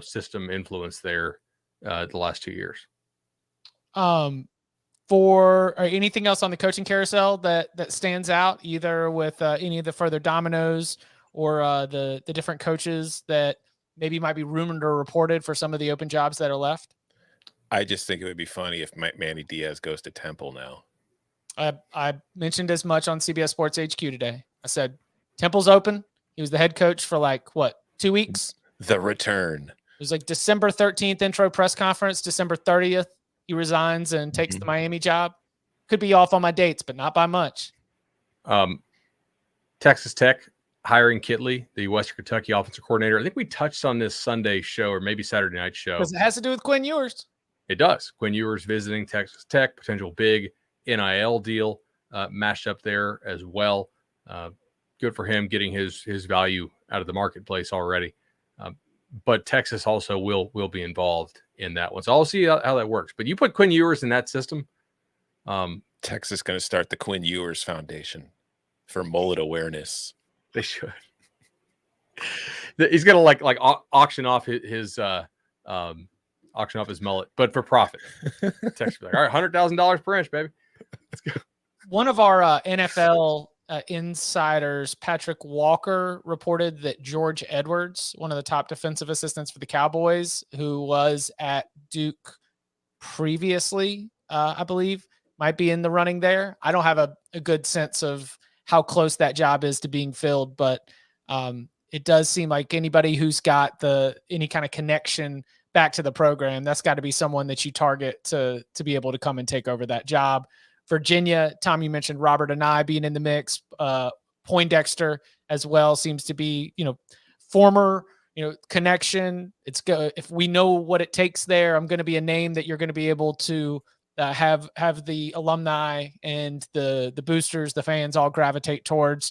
system influence there the last 2 years. For anything else on the coaching carousel that stands out, either with any of the further dominoes or the different coaches that maybe might be rumored or reported for some of the open jobs that are left? I just think it would be funny if Manny Diaz goes to Temple now. I mentioned as much on CBS Sports HQ today. I said, Temple's open. He was the head coach for 2 weeks? The return. It was like December 13th intro press conference, December 30th. He resigns and takes the Miami job. Could be off on my dates, but not by much. Texas Tech hiring Kitley, the Western Kentucky offensive coordinator. I think we touched on this Sunday show or maybe Saturday night show. Because it has to do with Quinn Ewers. It does. Quinn Ewers visiting Texas Tech, potential big NIL deal matched up there as well. Good for him getting his value out of the marketplace already. But Texas also will be involved in that one. So I'll see how that works. But you put Quinn Ewers in that system. Texas is going to start the Quinn Ewers Foundation for mullet awareness. They should. He's going to like auction off his mullet, but for profit. Texas be like, all right, $100,000 per inch, baby. Let's go. One of our NFL insiders, Patrick Walker, reported that George Edwards, one of the top defensive assistants for the Cowboys, who was at Duke previously, I believe, might be in the running there. I don't have a good sense of how close that job is to being filled, but it does seem like anybody who's got any kind of connection back to the program, that's got to be someone that you target to be able to come and take over that job. Virginia, Tom, you mentioned Robert and I being in the mix. Poindexter as well seems to be, former, connection. If we know what it takes there, I'm going to be a name that you're going to be able to have the alumni and the boosters, the fans all gravitate towards.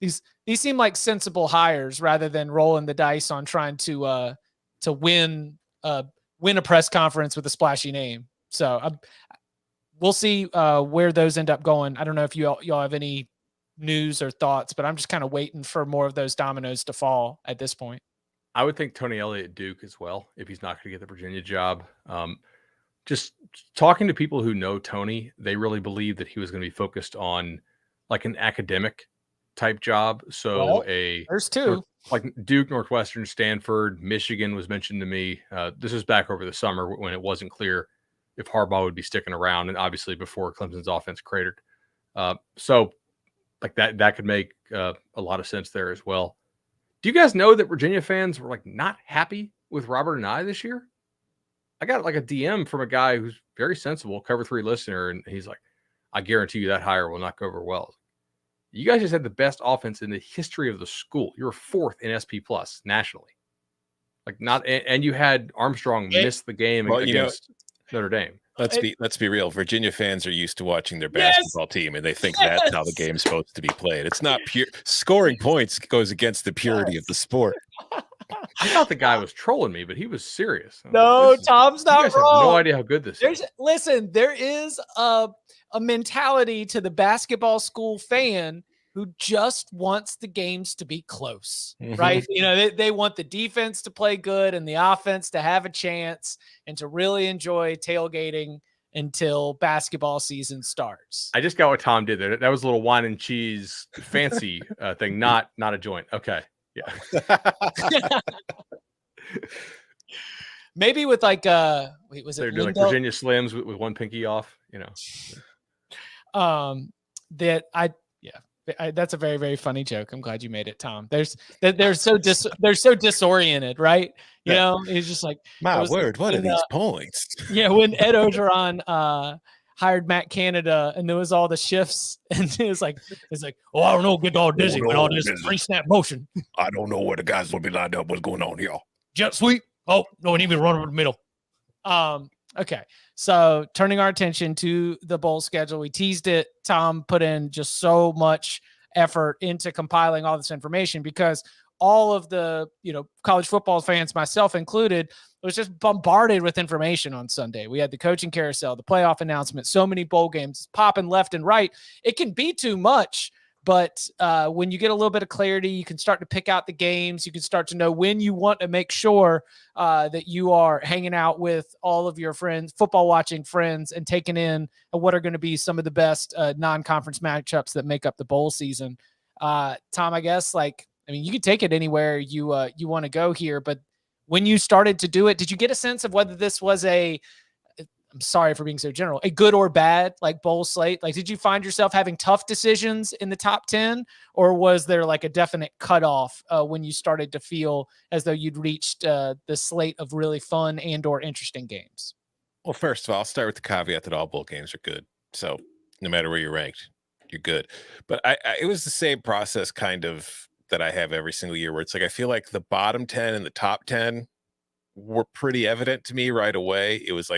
These seem like sensible hires rather than rolling the dice on trying to win a press conference with a splashy name. So we'll see where those end up going. I don't know if y'all have any news or thoughts, but I'm just kind of waiting for more of those dominoes to fall at this point. I would think Tony Elliott at Duke as well, if he's not going to get the Virginia job. Just talking to people who know Tony, they really believe that he was going to be focused on like an academic type job. So there's two. Like Duke, Northwestern, Stanford, Michigan was mentioned to me. This was back over the summer when it wasn't clear if Harbaugh would be sticking around, and obviously before Clemson's offense cratered. So like that could make a lot of sense there as well. Do you guys know that Virginia fans were like not happy with Robert and I this year? I got like a DM from a guy who's very sensible, Cover 3 listener, and he's like, I guarantee you that hire will not go over well. You guys just had the best offense in the history of the school. You were 4th in SP Plus nationally. And you had Armstrong miss the game against Notre Dame. Let's be real. Virginia fans are used to watching their basketball team, and they think that's how the game's supposed to be played. It's not pure. Scoring points goes against the purity of the sport. I thought the guy was trolling me, but he was serious. No, Tom's not you guys wrong. have no idea how good this is. Listen, there is a mentality to the basketball school fan who just wants the games to be close, right? They want the defense to play good and the offense to have a chance and to really enjoy tailgating until basketball season starts. I just got what Tom did there. That was a little wine and cheese fancy thing, not a joint. Okay. Yeah. Maybe with like was it they're doing like Virginia Slims with one pinky off, that's a very, very funny joke. I'm glad you made it, Tom. They're so disoriented, right? It's just like, my word, what are these points? Yeah, when Ed Ogeron hired Matt Canada and there was all the shifts and it's like, oh, I don't know, get all dizzy with all this free snap motion. I don't know where the guys will be lined up. What's going on here? Jet sweep. Oh, no, we need me to run over the middle. Okay. So turning our attention to the bowl schedule, we teased it. Tom put in just so much effort into compiling all this information because all of the, college football fans, myself included, was just bombarded with information on Sunday. We had the coaching carousel, the playoff announcement, so many bowl games popping left and right. It can be too much, but when you get a little bit of clarity, you can start to pick out the games. You can start to know when you want to make sure that you are hanging out with all of your friends, football watching friends, and taking in what are going to be some of the best non-conference matchups that make up the bowl season. Tom, I guess, you could take it anywhere you want to go here, but when you started to do it, did you get a sense of whether this was I'm sorry for being so general, a good or bad bowl slate? Did you find yourself having tough decisions in the top 10, or was there a definite cutoff when you started to feel as though you'd reached the slate of really fun and or interesting games? Well, first of all, I'll start with the caveat that all bowl games are good. So no matter where you're ranked, you're good. But it was the same process kind of that I have every single year where it's I feel like the bottom 10 and the top 10 were pretty evident to me right away. It was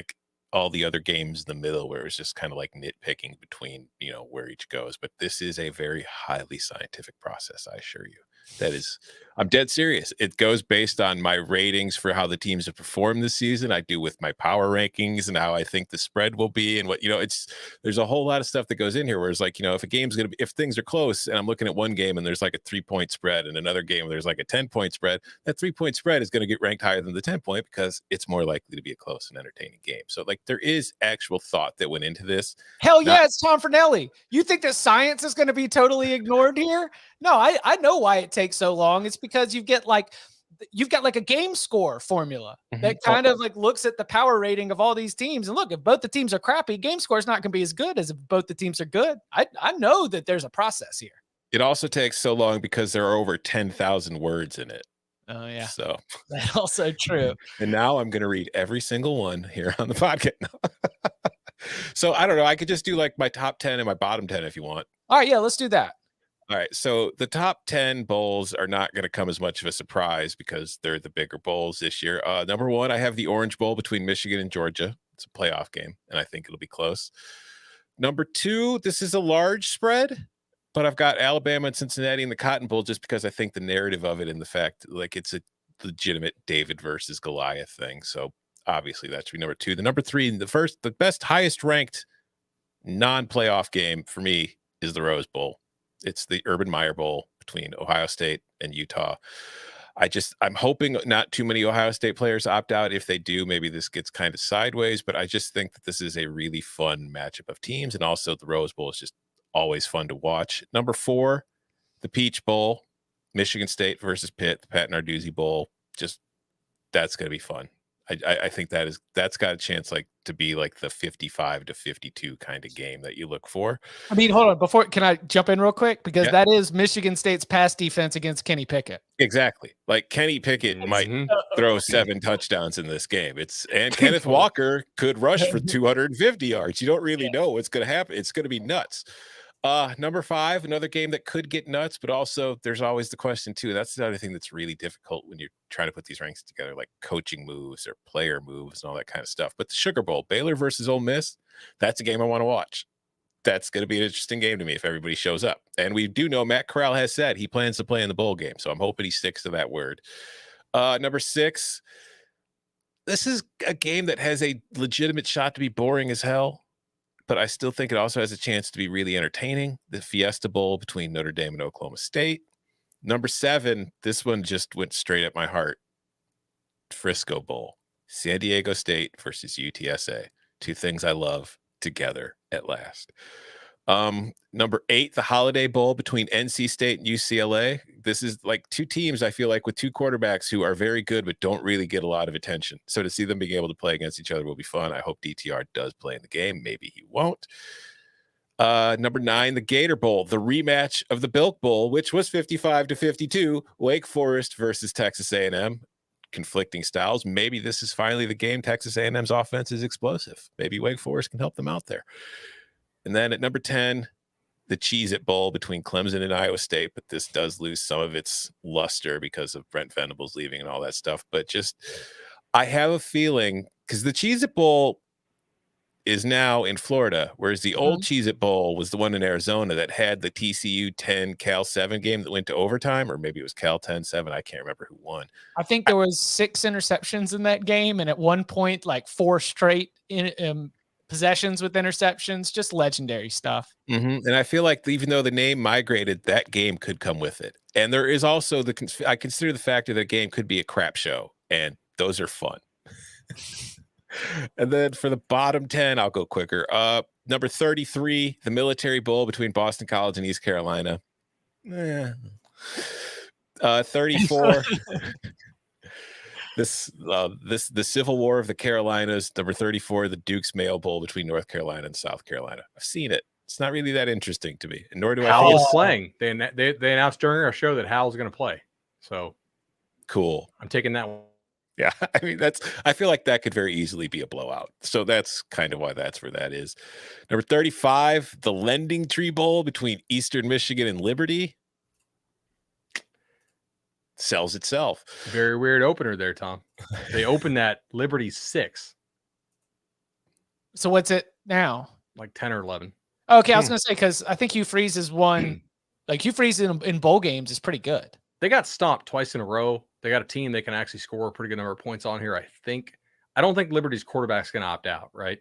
all the other games in the middle where it was just kind of nitpicking between, where each goes. But this is a very highly scientific process, I assure you. I'm dead serious. It goes based on my ratings for how the teams have performed this season. I do with my power rankings and how I think the spread will be, and what, there's a whole lot of stuff that goes in here where it's like, if things are close and I'm looking at one game and there's like a 3-point spread and another game there's like a 10-point spread, that 3-point spread is going to get ranked higher than the 10-point because it's more likely to be a close and entertaining game. So like there is actual thought that went into this. Hell yeah, it's Tom Fornelli. You think that science is going to be totally ignored here? No, I know why it takes so long. It's because you've got like a game score formula that kind of like looks at the power rating of all these teams. And look, if both the teams are crappy, game score is not going to be as good as if both the teams are good. I know that there's a process here. It also takes so long because there are over 10,000 words in it. Oh yeah. So that's also true. And now I'm going to read every single one here on the podcast. So I don't know. I could just do like my top 10 and my bottom 10 if you want. All right. Yeah, let's do that. All right. So the top 10 bowls are not going to come as much of a surprise because they're the bigger bowls this year. Number 1, I have the Orange Bowl between Michigan and Georgia. It's a playoff game, and I think it'll be close. Number 2, this is a large spread, but I've got Alabama and Cincinnati in the Cotton Bowl just because I think the narrative of it and the fact like it's a legitimate David versus Goliath thing. So obviously that should be number 2. The number 3, the best, highest ranked non-playoff game for me is the Rose Bowl. It's the Urban Meyer Bowl between Ohio State and Utah. I'm hoping not too many Ohio State players opt out. If they do, maybe this gets kind of sideways, but I just think that this is a really fun matchup of teams. And also the Rose Bowl is just always fun to watch. Number 4, the Peach Bowl, Michigan State versus Pitt, the Pat Narduzzi Bowl. Just, that's going to be fun. I think that's got a chance like to be like the 55-52 kind of game that you look for. I mean, hold on. Can I jump in real quick? Because that is Michigan State's pass defense against Kenny Pickett. Exactly. Like Kenny Pickett might throw 7 touchdowns in this game. And Kenneth Walker could rush for 250 yards. You don't really know what's going to happen. It's going to be nuts. Number 5, another game that could get nuts, but also there's always the question too. That's the other thing that's really difficult when you're trying to put these ranks together, like coaching moves or player moves and all that kind of stuff. But the Sugar Bowl, Baylor versus Ole Miss, that's a game I want to watch. That's going to be an interesting game to me if everybody shows up. And we do know Matt Corral has said he plans to play in the bowl game, so I'm hoping he sticks to that word. Number 6, this is a game that has a legitimate shot to be boring as hell, but I still think it also has a chance to be really entertaining. The Fiesta Bowl between Notre Dame and Oklahoma State. Number 7, this one just went straight at my heart. Frisco Bowl, San Diego State versus UTSA. 2 things I love together at last. Number 8, the Holiday Bowl between NC State and UCLA. This is like 2 teams, I feel like, with 2 quarterbacks who are very good but don't really get a lot of attention. So to see them being able to play against each other will be fun. I hope DTR does play in the game. Maybe he won't. Number 9, the Gator Bowl, the rematch of the Bilk Bowl, which was 55-52, Wake Forest versus Texas A&M. Conflicting styles. Maybe this is finally the game. Texas A&M's offense is explosive. Maybe Wake Forest can help them out there. And then at number 10, the Cheez-It Bowl between Clemson and Iowa State, but this does lose some of its luster because of Brent Venables leaving and all that stuff. But just, I have a feeling, because the Cheez-It Bowl is now in Florida, whereas the old Cheez-It Bowl was the one in Arizona that had the TCU 10 Cal 7 game that went to overtime, or maybe it was Cal 10-7. I can't remember who won. I think there was 6 interceptions in that game, and at one point, like 4 straight possessions with interceptions. Just legendary stuff. And I feel like even though the name migrated, that game could come with it. And there is also I consider the factor that game could be a crap show, and those are fun. And then for the bottom 10, I'll go quicker. Number 33, the Military Bowl between Boston College and East Carolina. 34. The Civil War of the Carolinas. Number 34, the Duke's Mayo Bowl between North Carolina and South Carolina. I've seen it. It's not really that interesting to me, and nor do I. Howell's playing. They announced during our show that Howell's going to play. So cool. I'm taking that one. Yeah, I mean, I feel like that could very easily be a blowout. So that's kind of why that's where that is. Number 35, the Lending Tree Bowl between Eastern Michigan and Liberty. Sells itself. Very weird opener there, Tom. They opened that Liberty 6. So what's it now? Like 10 or 11. Okay, I was going to say, because I think Hugh Freeze is one, like Hugh Freeze in bowl games is pretty good. they got stomped twice in a row. They got a team they can actually score a pretty good number of points on here, I think. I don't think Liberty's quarterback's going to opt out, right?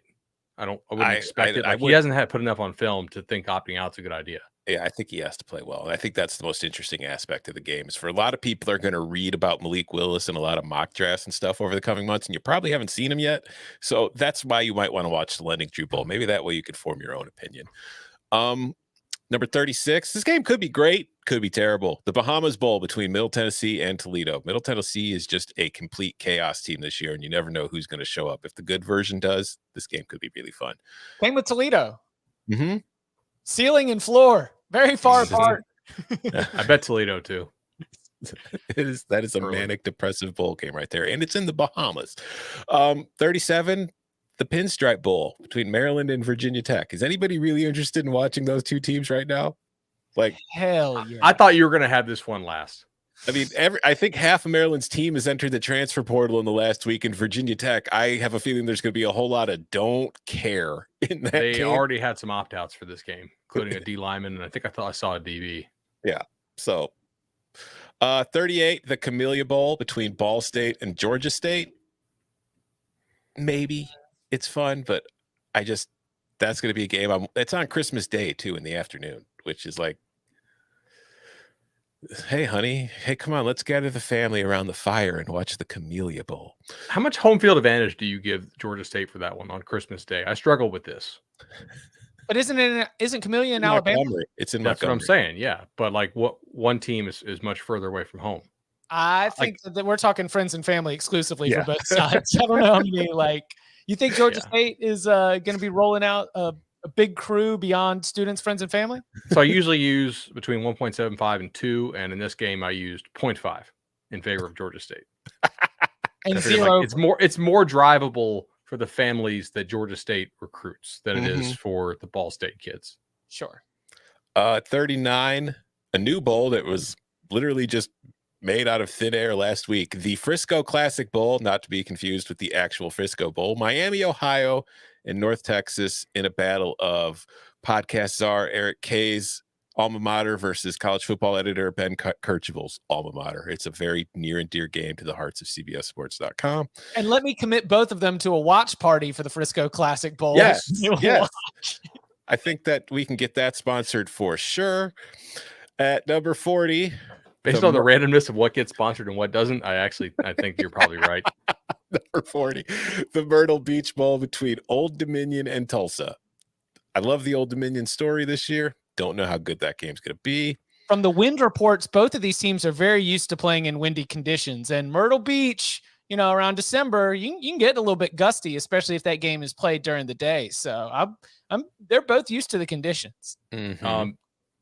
I wouldn't expect it. He hasn't put enough on film to think opting out's a good idea. Yeah, I think he has to play well. And I think that's the most interesting aspect of the game is for a lot of people are going to read about Malik Willis and a lot of mock drafts and stuff over the coming months, and you probably haven't seen him yet. So that's why you might want to watch the Lending Tree Bowl. Maybe that way you could form your own opinion. Number 36, this game could be great, could be terrible. The Bahamas Bowl between Middle Tennessee and Toledo. Middle Tennessee is just a complete chaos team this year, and you never know who's going to show up. If the good version does, this game could be really fun. Same with Toledo. Mm-hmm. Ceiling and floor, very far apart. I bet Toledo too. That is a manic depressive bowl game right there, and it's in the Bahamas. 37. The Pinstripe Bowl between Maryland and Virginia Tech. Is anybody really interested in watching those two teams right now? Like, hell yeah. I thought you were going to have this one last. I mean, I think half of Maryland's team has entered the transfer portal in the last week. In Virginia Tech, I have a feeling there's going to be a whole lot of don't care in that game. They already had some opt-outs for this game, including a D lineman, and I thought I saw a DB. Yeah. So, 38, the Camellia Bowl between Ball State and Georgia State. Maybe. It's fun, but that's going to be a game. It's on Christmas Day too in the afternoon, which is like, hey, honey, hey, come on, let's gather the family around the fire and watch the Camellia Bowl. How much home field advantage do you give Georgia State for that one on Christmas Day? I struggle with this. But isn't Camellia in Alabama? Montgomery. It's in That's Montgomery. what I'm saying. Yeah, but like, what one team is much further away from home? I think that we're talking friends and family exclusively for both sides. I don't know how many You think Georgia State is going to be rolling out a big crew beyond students, friends, and family? So I usually use between 1.75 and 2, and in this game I used 0.5 in favor of Georgia State. And 0. It's more drivable for the families that Georgia State recruits than it is for the Ball State kids. Sure. 39, a new bowl that was literally just made out of thin air last week. The Frisco Classic Bowl, not to be confused with the actual Frisco Bowl. Miami, Ohio, and North Texas in a battle of podcast czar Eric Kay's alma mater versus college football editor Ben Kercheval's alma mater. It's a very near and dear game to the hearts of CBSSports.com. And let me commit both of them to a watch party for the Frisco Classic Bowl. Yes. I think that we can get that sponsored for sure. At number 40, based on the randomness of what gets sponsored and what doesn't, I think you're probably right. Number 40, the Myrtle Beach Bowl between Old Dominion and Tulsa. I love the Old Dominion story this year. Don't know how good that game's going to be. From the wind reports, both of these teams are very used to playing in windy conditions. And Myrtle Beach, around December, you can get a little bit gusty, especially if that game is played during the day. So they're both used to the conditions. Mm-hmm.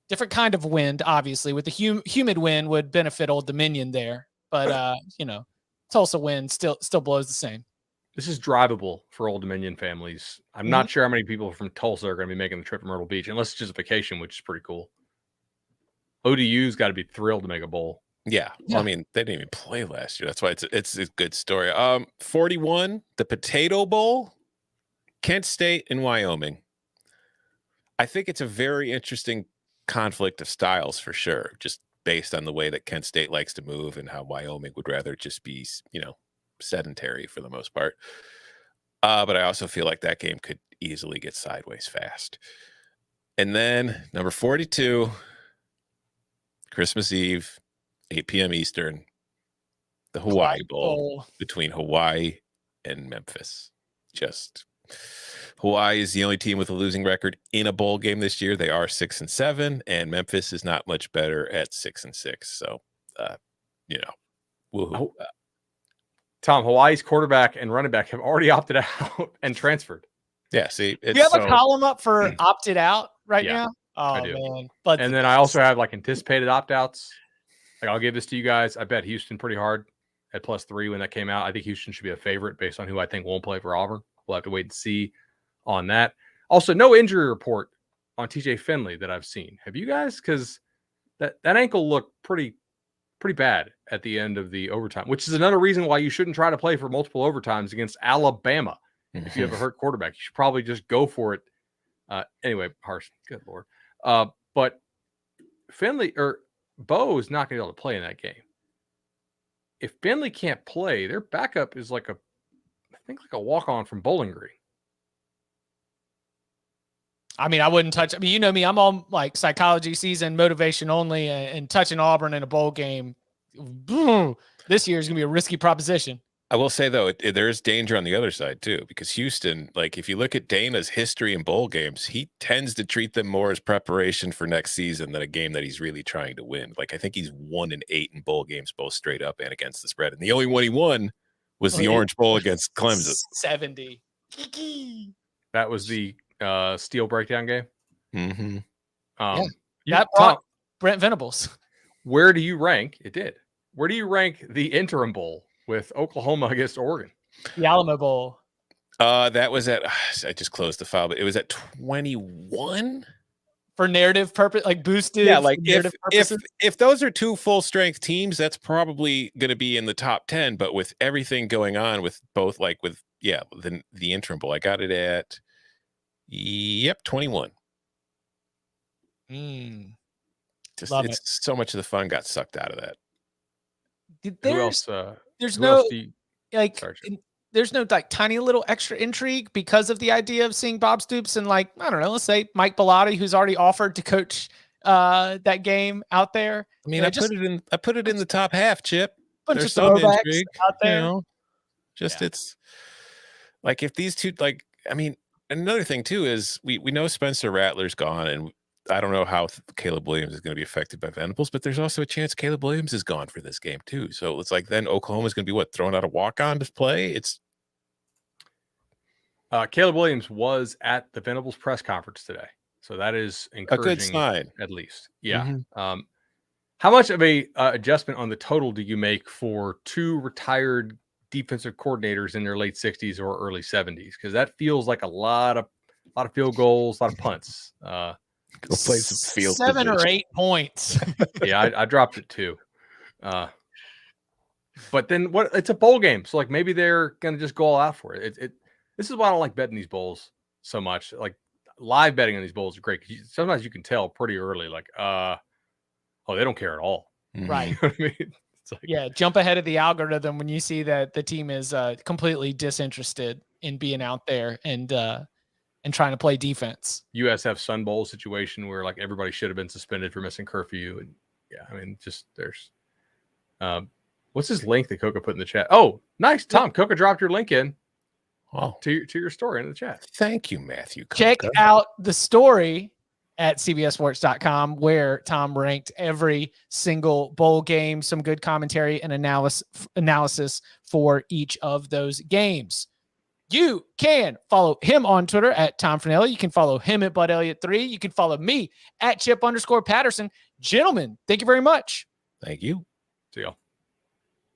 Different kind of wind, obviously, with the humid wind would benefit Old Dominion there. But, Tulsa wind still blows the same. This is drivable for Old Dominion families. I'm not sure how many people from Tulsa are going to be making the trip to Myrtle Beach, unless it's just a vacation, which is pretty cool. ODU's got to be thrilled to make a bowl. Yeah. Well, I mean, they didn't even play last year. That's why it's a good story. 41, the Potato Bowl, Kent State and Wyoming. I think it's a very interesting conflict of styles for sure, just based on the way that Kent State likes to move and how Wyoming would rather just be, sedentary for the most part. But I also feel like that game could easily get sideways fast. And then number 42, Christmas Eve, 8 p.m. Eastern, the Hawaii Bowl between Hawaii and Memphis. Hawaii is the only team with a losing record in a bowl game this year. They are 6-7, and Memphis is not much better at 6-6. So, woohoo. Tom, Hawaii's quarterback and running back have already opted out and transferred. Yeah, see, do you have a column up for opted out now? Oh, I do. man. But and then I also have anticipated opt-outs. I'll give this to you guys. I bet Houston pretty hard at +3 when that came out. I think Houston should be a favorite based on who I think won't play for Auburn. We'll have to wait and see on that. Also, no injury report on TJ Finley that I've seen. Have you guys? Because that ankle looked pretty bad at the end of the overtime, which is another reason why you shouldn't try to play for multiple overtimes against Alabama. If you have a hurt quarterback, you should probably just go for it. Anyway, Harsh, good Lord. But Finley, or Bo is not going to be able to play in that game. If Finley can't play, their backup is like a walk-on from Bowling Green. I mean, I wouldn't touch. I mean, you know me, I'm on like psychology season, motivation only, and touching Auburn in a bowl game. This year is going to be a risky proposition. I will say, though, there is danger on the other side, too, because Houston, like if you look at Dana's history in bowl games, he tends to treat them more as preparation for next season than a game that he's really trying to win. Like, I think he's 1-8 in bowl games, both straight up and against the spread. And the only one he won was the Orange Bowl against Clemson. 70. That was the Steel breakdown game. Mm-hmm. That brought Brent Venables. Where do you rank? It did. Where do you rank the interim bowl with Oklahoma against Oregon? The Alamo Bowl. That was at, I just closed the file, but it was at 21 for narrative purpose, like boosted. Yeah, like if those are two full strength teams, that's probably going to be in the top 10. But with everything going on with both, like with the interim bowl, I got it at 21. Just Love it's so much of the fun got sucked out of that. Who else? There's who no else do you, like. sorry, There's no like tiny little extra intrigue because of the idea of seeing Bob Stoops and like, I don't know, let's say Mike Bellotti, who's already offered to coach that game out there. I mean, I put it in the top half, Chip. There's some intrigue out there. It's like if these two, like, I mean, another thing too is we know Spencer Rattler's gone, and I don't know how Caleb Williams is going to be affected by Venables, but there's also a chance Caleb Williams is gone for this game too. So it's like then Oklahoma's going to be throwing out a walk-on to play. It's Caleb Williams was at the Venables press conference today, so that is encouraging. A good sign, at least. Yeah. Mm-hmm. How much of a adjustment on the total do you make for two retired defensive coordinators in their late 60s or early 70s? Because that feels like a lot of field goals, a lot of punts. Go play some field 7 position. or 8 points. Yeah, I dropped it too. But then what? It's a bowl game, so like maybe they're gonna just go all out for it. This is why I don't like betting these bowls so much. Like live betting on these bowls are great. Sometimes you can tell pretty early, like, they don't care at all. Right. You know what I mean? It's like, jump ahead of the algorithm when you see that the team is completely disinterested in being out there and trying to play defense. USF Sun Bowl situation where like everybody should have been suspended for missing curfew. And I mean, just there's what's his link that Coca put in the chat? Oh, nice. Tom, Coca dropped your link in to your story in the chat. Thank you, Matthew. Check out the story at cbssports.com where Tom ranked every single bowl game, some good commentary and analysis for each of those games. You can follow him on Twitter at Tom Fernelli. You can follow him at Bud Elliott 3. You can follow me at Chip_Patterson. Gentlemen, thank you very much. Thank you. See y'all.